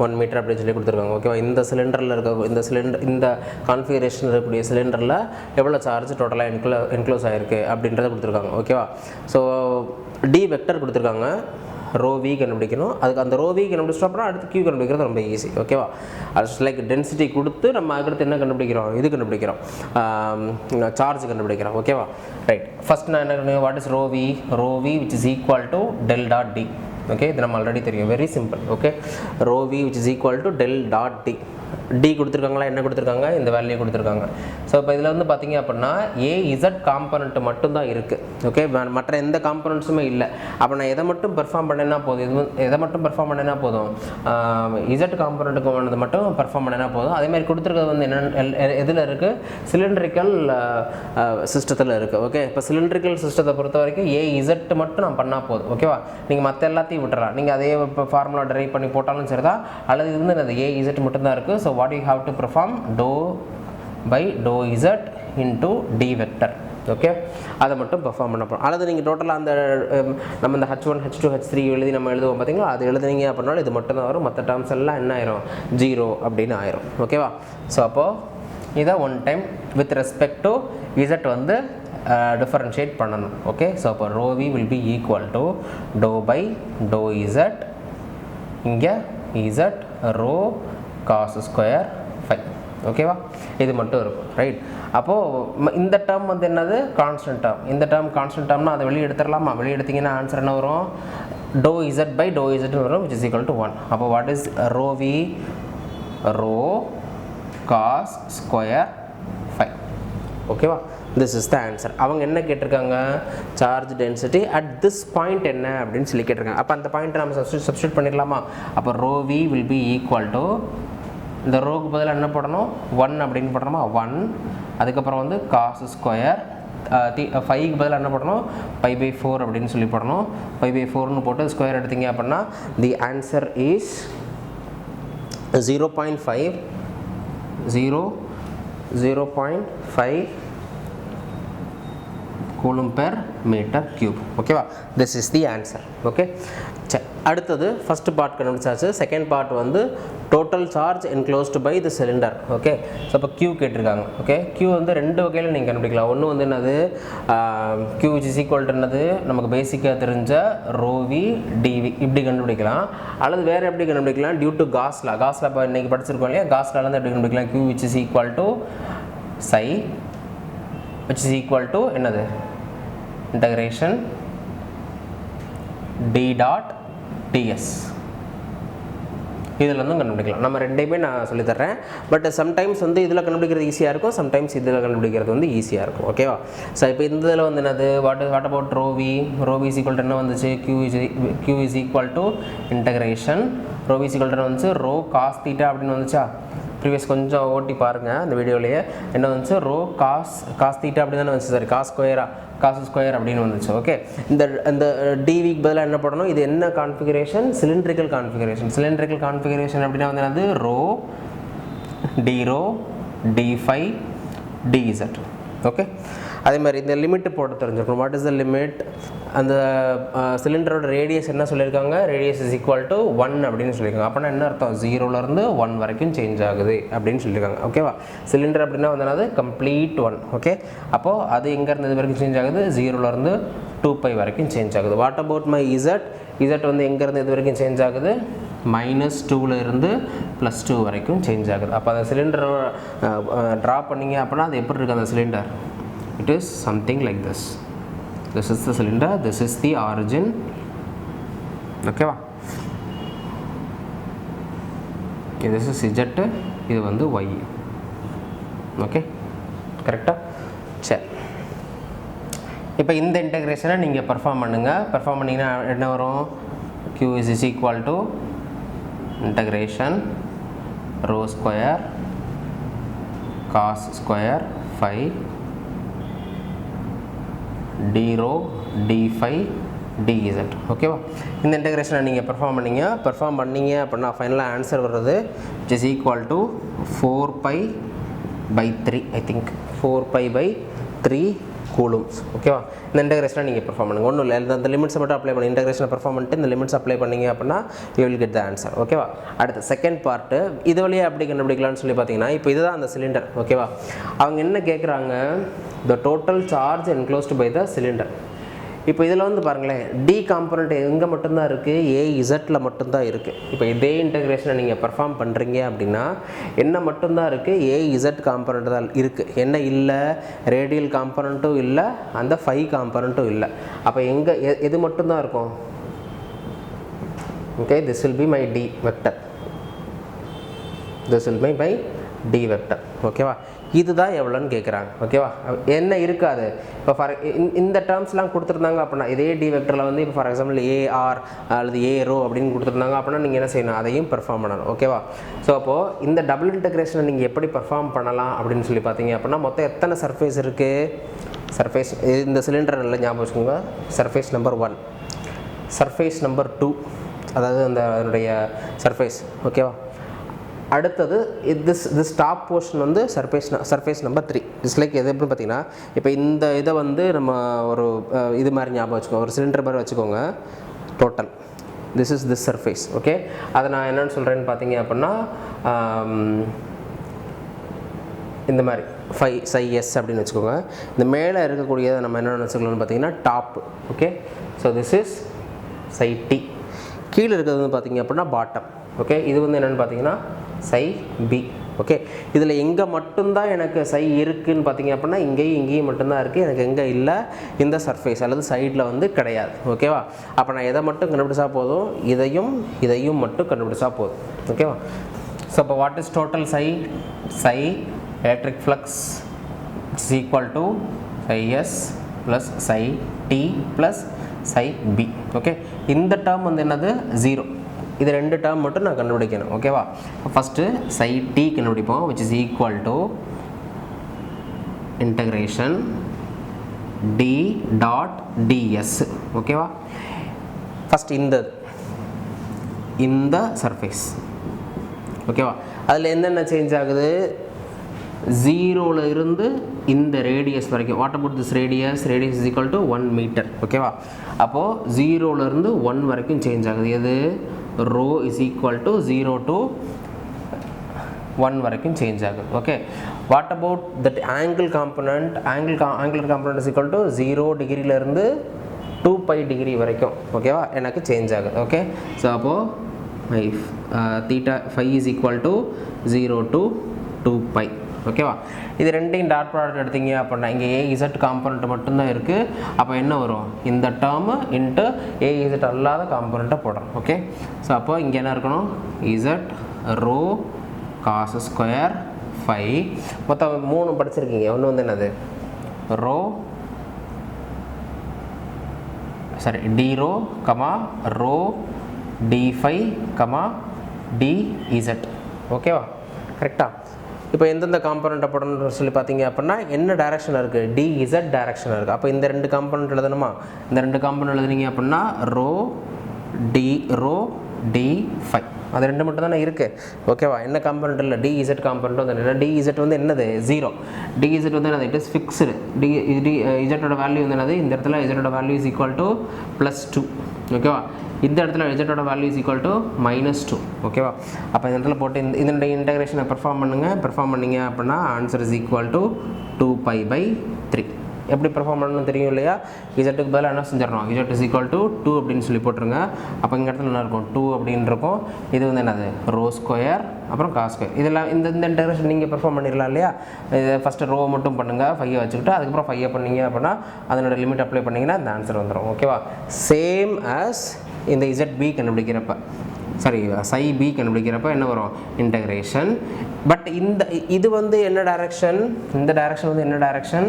1 metre அப்படின்னு சொல்லி கொடுத்துருக்காங்க. ஓகேவா, இந்த சிலிண்டரில் இருக்க இந்த கான்ஃபிகரேஷன் இருக்கக்கூடிய சிலிண்டரில் எவ்வளோ சார்ஜ் டோட்டலாக என்க்ளோஸ் ஆகிருக்கு அப்படின்றத கொடுத்துருக்காங்க. ஓகேவா, ஸோ டி வெக்டர் கொடுத்துருக்காங்க, ரோ வி கண்டுபிடிக்கணும். அதுக்கு அந்த ரோ வி கண்டுபிடிச்சோம் அப்புறம் அடுத்து கியூ கண்டுபிடிக்கிறது ரொம்ப ஈஸி. ஓகேவா, அது லைக் டென்சிட்டி கொடுத்து நம்ம அடுத்து என்ன கண்டுபிடிக்கிறோம், இது கண்டுபிடிக்கிறோம், சார்ஜ் கண்டுபிடிக்கிறோம். ஓகேவா, ரைட். ஃபர்ஸ்ட் நான் என்ன கண்டுபிடிக்கிறேன், what is rho V which is equal to del dot D. Okay, இது நம்ம ஆல்ரெடி தெரியும், very simple. Okay, rho V which is equal to del dot D. D கொடுத்துருக்காங்களா, என்ன கொடுத்துருக்காங்க, இந்த வேல்யூ கொடுத்துருக்காங்க. ஸோ இப்போ இதில் வந்து பார்த்தீங்க அப்படின்னா ஏஇசட் காம்பனண்ட் மட்டும்தான் இருக்குது. ஓகே, மற்ற எந்த காம்பனண்ட்ஸுமே இல்லை. அப்போ நான் எதை மட்டும் பெர்ஃபார்ம் பண்ணேன்னா போதும், இசட் காம்பனண்ட்டுக்கு வந்து மட்டும் பெர்ஃபார்ம் பண்ணேன்னா போதும். அதேமாதிரி கொடுத்துருக்கிறது வந்து என்ன எதில் இருக்குது, சிலிண்ட்ரிக்கல் சிஸ்டத்தில் இருக்குது. ஓகே, இப்போ சிலிண்ட்ரிக்கல் சிஸ்டத்தை பொறுத்த வரைக்கும் ஏஇசட் மட்டும் நான் பண்ணால் போதும். ஓகேவா, நீங்கள் மற்ற எல்லாத்தையும் விட்டுறலாம், நீங்கள் அதே இப்போ ஃபார்முலா டெரைவ் பண்ணி போட்டாலும் சரி தான், அல்லது இது வந்து அது ஏஇசட் மட்டும்தான் இருக்குது. So what you have to perform, dou by dou z into d vector. Okay, அதை மட்டும் பெர்ஃபார்ம் பண்ண போகிறோம். அல்லது நீங்கள் டோட்டலாக அந்த நம்ம இந்த h1 h2 h3 எழுதி நம்ம எழுதுவோம் பார்த்தீங்களா, அது எழுதுனீங்க அப்படின்னாலும் இது மட்டும் தான் வரும். மற்ற டேர்ம்ஸ் எல்லாம் என்ன ஆயிரும், 0 அப்படின்னு ஆயிரும். ஓகேவா, ஸோ அப்போது இதை one time with respect to z வந்து டிஃபரன்ஷியேட் பண்ணணும். ஓகே, ஸோ அப்போ rho V will be equal to do by do z, இங்கே z ரோ cos ஸ்கொயர் 5. ஓகேவா, இது மட்டும் இருக்கும். ரைட். அப்போது இந்த டேர்ம் வந்து என்னது, கான்ஸ்டன்ட் டேர்ம். இந்த டேர்ம் கான்ஸ்டன்ட் டேர்ம்னா அதை வெளியே எடுத்துடலாமா, வெளியே எடுத்திங்கன்னா ஆன்சர் என்ன வரும், டோ இசட் பை டோ இசட்னு வரும், விச் இஸ் ஈக்குவல் டு 1. அப்போ what is rho V, rho cos square 5. ஓகேவா, திஸ் இஸ் த ஆன்சர். அவங்க என்ன கேட்டிருக்காங்க, charge density at this point என்ன அப்படின்னு சொல்லி கேட்டிருக்காங்க. அப்போ அந்த பாயிண்ட்டை நம்ம சப்ஸ்டியூட் பண்ணிடலாமா. அப்போ rho V will be equal to, இந்த ரோக்கு பதிலாக என்ன போடணும், 1 அப்படின்னு போடணுமா, 1. அதுக்கப்புறம் வந்து காஸ் ஸ்கொயர் 5க்கு பதிலாக என்ன போடணும், π/4 அப்படின்னு சொல்லி போடணும். π/4னு போட்டு ஸ்கொயர் எடுத்தீங்க அப்படின்னா the answer is 0.5 coulomb per metre cube. ஓகேவா, this is the answer. Okay, சரி. அடுத்தது ஃபஸ்ட் பார்ட் கண்டுபிடிச்சாச்சு. செகண்ட் பார்ட் வந்து total charge enclosed by the cylinder. Okay, so இப்போ கியூ கேட்டிருக்காங்க. ஓகே, கியூ வந்து ரெண்டு வகையில் நீங்கள் கண்டுபிடிக்கலாம். ஒன்று வந்து என்னது, கியூ இஸ் ஈக்குவல் டு என்னது, நமக்கு பேசிக்காக தெரிஞ்ச ரோவி டிவி இப்படி கண்டுபிடிக்கலாம். அல்லது வேறு எப்படி கண்டுபிடிக்கலாம், டியூ டு காஸ்லா. இப்போ இன்றைக்கி படிச்சிருக்கோம் இல்லையா, காஸ்லாலேருந்து எப்படி கண்டுபிடிக்கலாம், Q which is equal to psi which is equal to என்னது, integration d dot ds. இதில் வந்து கண்டுபிடிக்கலாம். நம்ம ரெண்டையுமே நான் சொல்லித்தரேன். பட் சம்டைம்ஸ் வந்து இதில் கண்டுபிடிக்கிறது ஈஸியாக இருக்கும், சம்டைம்ஸ் இதில் கண்டுபிடிக்கிறது வந்து ஈஸியாக இருக்கும். ஓகேவா, ஸோ இப்போ இந்த இதில் வந்து என்னது, what about rho v is equal to என்ன வந்துச்சு, Q is equal to integration rho v is equal to வந்துச்சு ரோ காஸ் தீட்டா அப்படின்னு வந்துச்சா. ப்ரீவியஸ் கொஞ்சம் ஓட்டி பாருங்கள் அந்த வீடியோலேயே, என்ன வந்துச்சு, ரோ காஸ் தீட்டா அப்படி தானே வந்துச்சு, சரி காஸ் ஸ்கொயர் அப்படின்னு வந்துச்சு. ஓகே, இந்த டிவிக்கு பதிலாக என்ன பண்ணணும், இது என்ன கான்ஃபிகரேஷன், சிலிண்ட்ரிக்கல் கான்ஃபிகரேஷன் அப்படின்னா வந்து என்னது, rho D rho d5 dz. Okay, அதே மாதிரி இந்த லிமிட்டு போட்டு தெரிஞ்சிருக்கணும். வாட் இஸ் த லிமிட், அந்த சிலிண்டரோட ரேடியஸ் என்ன சொல்லியிருக்காங்க, ரேடியஸ் இஸ் ஈக்குவல் டு 1 அப்படின்னு சொல்லியிருக்காங்க. அப்படின்னா என்ன அர்த்தம், 0லேருந்து 1 வரைக்கும் சேஞ்ச் ஆகுது அப்படின்னு சொல்லியிருக்காங்க. ஓகேவா, சிலிண்டர் அப்படின்னா வந்து கம்ப்ளீட் 1. ஓகே, அப்போது அது எங்கேருந்து இது வரைக்கும் சேஞ்ச் ஆகுது, 0லேருந்து 2π வரைக்கும் சேஞ்ச் ஆகுது. வாட் அபவுட் மை இசட் வந்து எங்கேருந்து இது வரைக்கும் சேஞ்ச் ஆகுது, -2லேருந்து +2 வரைக்கும் சேஞ்ச் ஆகுது. அப்போ அந்த சிலிண்டரை ட்ரா பண்ணிங்க அப்படின்னா அது எப்படி இருக்குது அந்த cylinder, it is something like this. this is the cylinder, this is the origin. ஓகேவா? this is z, இது வந்து y. ஓகே, கரெக்டா? சரி, இப்போ இந்த இன்டெகிரேஷனை நீங்கள் பெர்ஃபார்ம் பண்ணுங்கள். பெர்ஃபார்ம் பண்ணிங்கன்னா என்ன வரும்? q is equal to integration rho square cos square phi d rho d phi dz. ஓகேவா? இந்த இன்டெகிரேஷனை நீங்கள் பெர்ஃபார்ம் பண்ணீங்க அப்படின்னா ஃபைனலாக ஆன்சர் வர்றது which is equal to 4π/3. I think 4π/3 coulombs. ஓகேவா? இந்த இன்டெகிரேஷனை நீங்கள் பெர்ஃபார்ம் பண்ணுங்கள். ஒன்றும் இல்லை, இந்த லிமிட்ஸை மட்டும் அப்ளை பண்ணி இன்டெகிரேஷனை பெர்ஃபார்ம் பண்ணிட்டு இந்த லிமிட்ஸ் அப்ளை பண்ணிங்க அப்படின்னா you will get the answer. ஓகேவா? அடுத்து செகண்ட் பார்ட்டு, இது வழியாக எப்படி கண்டுபிடிக்கலாம்னு சொல்லி பார்த்தீங்கன்னா, இப்போ இதுதான் அந்த சிலிண்டர். ஓகேவா? அவங்க என்ன கேட்குறாங்க? The total charge enclosed by the cylinder. இப்போ இதில் வந்து பாருங்களேன், டி காம்பனண்ட் எங்கே மட்டும்தான் இருக்குது? ஏஇசட்டில் மட்டும்தான் இருக்குது. இப்போ இதே இன்டெகிரேஷனை நீங்கள் பெர்ஃபார்ம் பண்ணுறீங்க அப்படின்னா என்ன மட்டும்தான் இருக்குது? ஏஇசட் காம்பனண்ட் தான் இருக்குது. என்ன இல்லை? ரேடியல் காம்பனண்ட்டும் இல்லை, அந்த ஃபை காம்பனண்ட்டும் இல்லை. அப்போ எங்கே எது மட்டும்தான் இருக்கும்? Okay, this will be my D vector. This will be my D vector. ஓகேவா? இதுதான் எவ்வளோன்னு கேட்குறாங்க. ஓகேவா? என்ன இருக்காது? இப்போ இந்த டேர்ம்ஸ்லாம் கொடுத்துருந்தாங்க அப்படின்னா இதே டி வெக்டரில் வந்து இப்போ ஃபார் எக்ஸாம்பிள் ஏஆர் அல்லது ஏ ரோ அப்படின்னு கொடுத்துருந்தாங்க அப்படின்னா நீங்கள் என்ன செய்யணும்? அதையும் பெர்ஃபார்ம் பண்ணணும். ஓகேவா? ஸோ அப்போது இந்த டபுள் இன்டெகிரேஷனை நீங்கள் எப்படி பெர்ஃபார்ம் பண்ணலாம் அப்படின்னு சொல்லி பார்த்தீங்க அப்படின்னா மொத்தம் எத்தனை சர்ஃபேஸ் இருக்குது? சர்ஃபேஸ் இந்த சிலிண்டர் நல்லா ஞாபகம் வச்சுக்கோங்க. சர்ஃபேஸ் நம்பர் 1, சர்ஃபேஸ் நம்பர் 2, அதாவது அந்த அதனுடைய சர்ஃபேஸ். ஓகேவா? அடுத்தது this டாப் போர்ஷன் வந்து சர்ஃபேஸ் நம்பர் 3. இட்ஸ் லைக் எது எப்படின்னு பார்த்தீங்கன்னா, இப்போ இந்த இதை வந்து நம்ம ஒரு இது மாதிரி ஞாபகம் வச்சுக்கோங்க, ஒரு சிலிண்டர் மாதிரி வச்சுக்கோங்க. Total this is this surface. Okay, அதை நான் என்னென்னு சொல்கிறேன்னு பார்த்தீங்க அப்படின்னா இந்த மாதிரி φs அப்படின்னு வச்சுக்கோங்க. இந்த மேலே இருக்கக்கூடியதை நம்ம என்ன வச்சுக்கலாம்னு பார்த்தீங்கன்னா top. Okay, so this is psi T. கீழே இருக்கிறது வந்து பார்த்தீங்க அப்படின்னா பாட்டம். ஓகே, இது வந்து என்னென்னு பார்த்தீங்கன்னா சை பி. ஓகே, இதில் எங்கே மட்டும்தான் எனக்கு சை இருக்குதுன்னு பார்த்தீங்க அப்படின்னா இங்கேயும் மட்டும்தான் இருக்குது. எனக்கு எங்கே இல்லை? இந்த சர்ஃபேஸ் அல்லது சைடில் வந்து கிடையாது. ஓகேவா? அப்போ நான் எதை மட்டும் கண்டுபிடிச்சா போதும்? இதையும் மட்டும் கண்டுபிடிச்சா போதும். ஓகேவா? ஸோ அப்போ what is total psi? Psi electric flux is equal to psi S plus psi T plus psi B. Okay, இந்த டேர்ம் வந்து என்னது? 0. இது ரெண்டு டேர்ம் மட்டும் நான் கண்டுபிடிக்கணும். ஓகேவா? ஃபஸ்ட்டு சை டி கண்டுபிடிப்போம், which is equal to integration d dot ds. ஓகேவா? ஃபஸ்ட் இந்த சர்ஃபேஸ். ஓகேவா? அதில் என்னென்ன சேஞ்ச் ஆகுது? 0ல இருந்து இந்த ரேடியஸ் வரைக்கும். What about this radius? Radius is equal to 1 metre. ஓகேவா? அப்போது 0ல இருந்து 1 வரைக்கும் சேஞ்ச் ஆகுது. எது? Rho is equal to 0 to 1 வரைக்கும் சேஞ்ச் ஆகுது. Okay, what about that angle component? Angular component is equal to 0 டிகிரியிலேருந்து 2π டிகிரி வரைக்கும். ஓகேவா? எனக்கு சேஞ்ச் ஆகுது. ஓகே, ஸோ அப்போது theta phi is equal to 0 to 2π. ஓகேவா? இது ரெண்டையும் டாட் ப்ராடக்ட் எடுத்தீங்க அப்படின்னா இங்கே ஏஇசட் காம்பனண்ட் மட்டும்தான் இருக்குது. அப்போ என்ன வரும்? இந்த டேர்மு இன்ட்டு ஏஇசட் அல்லாத காம்பனண்ட்டை போடுறோம். ஓகே, ஸோ அப்போ இங்கே என்ன இருக்கணும்? Z rho cos square phi. மொத்தம் 3 படிச்சிருக்கீங்க. ஒன்று வந்து என்னது? Rho D rho comma rho D phi comma D Z. ஓகேவா? கரெக்டாக? இப்போ எந்தெந்த காம்பனண்ட்டை போடணும்னு சொல்லி பார்த்தீங்க அப்படின்னா என்ன டைரக்ஷன் இருக்குது? டிஇசட் டைரக்ஷன் இருக்குது. அப்போ இந்த ரெண்டு காம்பனண்ட் எழுதணுமா? இந்த ரெண்டு காம்பனண்ட் எழுதுனீங்க அப்படின்னா ரோ டி ஃபை. அது ரெண்டு மட்டும் தானே இருக்குது. ஓகேவா? என்ன காம்பனண்ட் இல்லை? டிஇசட் காம்பனண்ட் வந்து என்ன? டிஇசட் வந்து என்னது? 0. டிஇசட் வந்து என்னது? It is fixed. இசட்டோட வேல்யூ வந்து என்னது? இந்த இடத்துல இசட்டோட வேல்யூ இஸ் ஈக்குவல் டு +2. ஓகேவா? இந்த இடத்துல இசட்டோட வேல்யூ இஸ் ஈக்குவல் டு -2. ஓகேவா? அப்போ இந்த இடத்துல போட்டு இந்த இன்டெகிரேஷனை பெர்ஃபார்ம் பண்ணிங்க அப்படின்னா ஆன்சர் இஸ் ஈக்குவல் டு 2π/3. எப்படி பெர்ஃபார்ம் பண்ணணும்னு தெரியும் இல்லையா? இசட்டுக்கு பதிலாக என்ன செஞ்சிடணும், இசட் இஸ் ஈக்குவல் டு 2 அப்படின்னு சொல்லி போட்டுருங்க. அப்போ இங்கே இடத்துல என்ன இருக்கும், 2 அப்படின்னு இருக்கும். இது வந்து என்னது, ரோ ஸ்கொயர் அப்புறம் காஸ் ஸ்கொயர். இதெல்லாம் இந்த இன்டெகிரேஷன் நீங்கள் பெர்ஃபார்ம் பண்ணிடலாம் இல்லையா? இதை ஃபஸ்ட்டு ரோ மட்டும் பண்ணுங்கள், 5 வச்சுக்கிட்டு அதுக்கப்புறம் 5 பண்ணீங்க அப்படின்னா அதனோட லிமிட் அப்ளை பண்ணிங்கன்னா இந்த ஆன்சர் வந்துடும். ஓகேவா? சேம் ஆஸ் இந்த இசட் பி கண்டுபிடிக்கிறப்ப, சாரி சை பி கண்டுபிடிக்கிறப்ப என்ன வரும், இன்டகிரேஷன். பட் இது வந்து என்ன டைரக்ஷன், இந்த டைரக்ஷன் வந்து என்ன டைரக்ஷன்,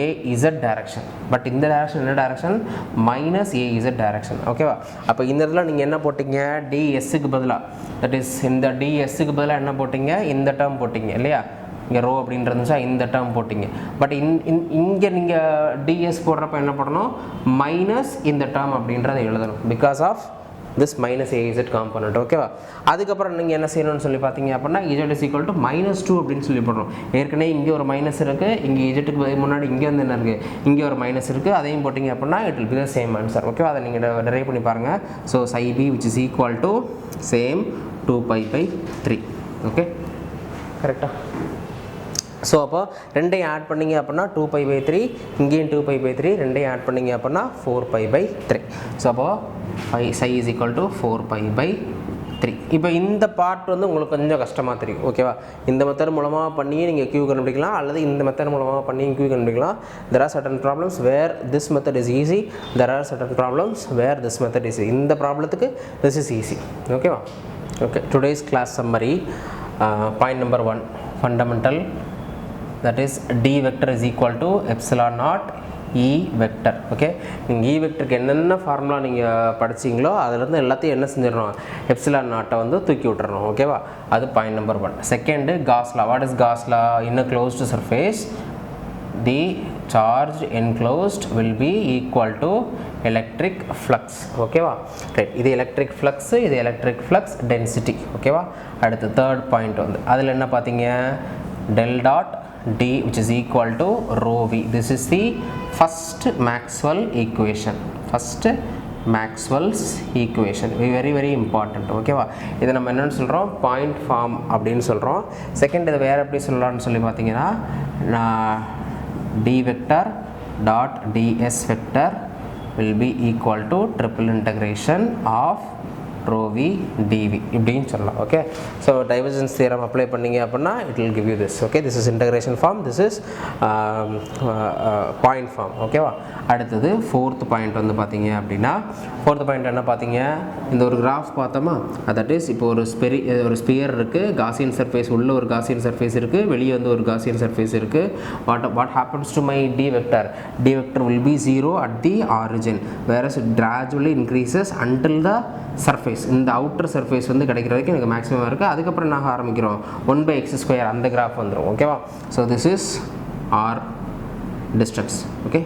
ஏஇசட் டைரக்ஷன். பட் இந்த டைரக்ஷன் என்ன டைரக்ஷன், மைனஸ் ஏஇசட் டைரக்ஷன். ஓகேவா? அப்போ இந்த இடத்துல நீங்கள் என்ன போட்டிங்க, டிஎஸ்ஸுக்கு பதிலாக, தட் இஸ் இந்த டிஎஸ்ஸுக்கு பதிலாக என்ன போட்டிங்க, இந்த டேர்ம் போட்டிங்க இல்லையா? இங்கே ரோ அப்படின்றதுச்சா இந்த டேர்ம் போட்டிங்க. பட் இங்கே நீங்கள் டிஎஸ் போடுறப்ப என்ன பண்ணணும், மைனஸ் இந்த டேர்ம் அப்படின்றத எழுதணும், because of this minus az component. ஓகேவா? அதுக்கப்புறம் நீங்கள் என்ன செய்யணும்னு சொல்லி பார்த்தீங்க அப்படின்னா z is equal to -2 அப்படின்னு சொல்லி போடுறோம். ஏற்கனவே இங்கே ஒரு மைனஸ் இருக்குது, இங்கே இஜெட்டுக்கு முன்னாடி இங்கே வந்து என்ன இருக்குது, இங்கே ஒரு மைனஸ் இருக்குது, அதையும் போட்டிங்க அப்படின்னா it will be the same answer. ஓகேவா? அதை நீங்கள் டெரைவ் பண்ணி பாருங்கள். So psi b which is equal to same 2π/3. Okay, கரெக்டாக? ஸோ அப்போ ரெண்டையும் ஆட் பண்ணிங்க அப்படின்னா 2π/3, இங்கேயும் 2π/3, ரெண்டையும் ஆட் பண்ணிங்க அப்படின்னா 4π/3. ஸோ அப்போது psi is equal to 4π/3. இப்போ இந்த பார்ட் வந்து உங்களுக்கு கொஞ்சம் கஷ்டமாக தெரியும். ஓகேவா? இந்த மெத்தட் மூலமாக பண்ணி நீங்கள் Q கண்டுபிடிக்கலாம், அல்லது இந்த மெத்தட் மூலமாக பண்ணி Q கண்டுபிடிக்கலாம். there are certain problems where this method is easy, there are certain problems where this method is easy. இந்த ப்ராப்ளத்துக்கு this is easy. ஓகேவா? Okay, today's class summary, point number 1, fundamental, that is d vector is equal to epsilon naught E vector. Okay, நீங்கள் E வெக்டருக்கு என்னென்ன formula நீங்கள் படிச்சிங்களோ அதுலேருந்து எல்லாத்தையும் என்ன செஞ்சிடணும், epsilon நாட்டை வந்து தூக்கி விட்டுறணும். ஓகேவா? அது point number 1. Second, cos law. What is Gauss law? In a closed surface the charge enclosed will be equal to electric flux. ஓகேவா? ரைட், இது எலக்ட்ரிக் ஃப்ளக்ஸ், இது எலக்ட்ரிக் ஃப்ளக்ஸ் டென்சிட்டி. ஓகேவா? அடுத்து தேர்ட் பாயிண்ட் வந்து அதில் என்ன பார்த்தீங்க, del dot d which is equal to rho v. This is the first Maxwell equation. First Maxwell's equation. Very very important. ஓகேவா? இதை நம்ம என்னென்னு சொல்கிறோம், பாயிண்ட் ஃபார்ம் அப்படின்னு சொல்கிறோம். செகண்ட், இதை வேறு எப்படி சொல்லலாம்னு சொல்லி பார்த்தீங்கன்னா, d vector dot ds vector will be equal to triple integration of rho v dv இப்படின்னு சொல்லலாம். Okay, so divergence theorem apply பண்ணிங்க அப்படின்னா it will give you this. Okay, this is integration form, this is point form. ஓகேவா? அடுத்தது fourth point வந்து பார்த்தீங்க அப்படின்னா, fourth point என்ன பார்த்தீங்க, இந்த ஒரு கிராஃப் பார்த்தோமா, தட் இஸ் இப்போ ஒரு ஸ்பியர் இருக்குது, காசியன் சர்ஃபேஸ் உள்ள ஒரு காசியன் சர்ஃபேஸ் இருக்குது, வெளியே வந்து ஒரு காசியன் சர்ஃபேஸ் இருக்குது. What happens to my D vector, D vector will be 0 at the origin, whereas it gradually increases until the surface. இந்த அவுட்டர் சர்ஃபேஸ் வந்து கிடைக்கிற வரைக்கும் எனக்கு மேக்ஸிமம் இருக்குது. அதுக்கப்புறம் என்ன ஆரம்பிக்கிறோம், 1/x², அந்த கிராஃப் வந்துடும். ஓகேவா? So this is R distance. Okay,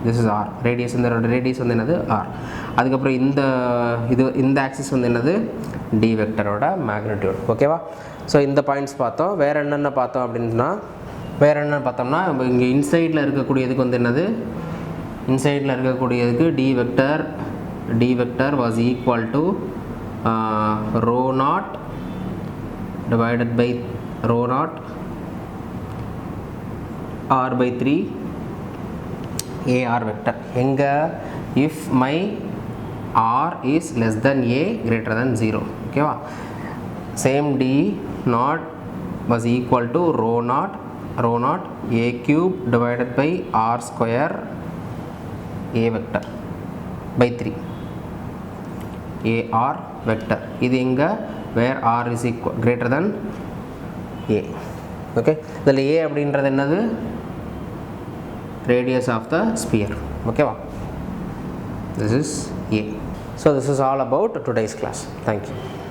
this is R radius, இந்த ரேடியஸ் வந்து என்னது, ஆர். அதுக்கப்புறம் இந்த ஆக்சிஸ் வந்து என்னது, டி வெக்டரோட மேக்னிடியூட். ஓகேவா? ஸோ இந்த பாயிண்ட்ஸ் பார்த்தோம். வேறு என்னென்ன பார்த்தோம் அப்படின்னா, வேறு என்னென்னு பார்த்தோம்னா, இங்கே இன்சைடில் இருக்கக்கூடியதுக்கு வந்து என்னது, இன்சைடில் இருக்கக்கூடியதுக்கு d vector was equal to rho naught divided by rho naught r/3 ar vector. எங்க, if my r is less than a greater than 0. ஓகேவா? Same d naught was equal to rho naught a cube divided by r square a vector by 3 ar vector. இது எங்க, where r is equal greater than a. Okay, இதில் a அப்படின்றது என்னது, radius of the sphere. ஓகேவா? this is a. So this is all about today's class. Thank you.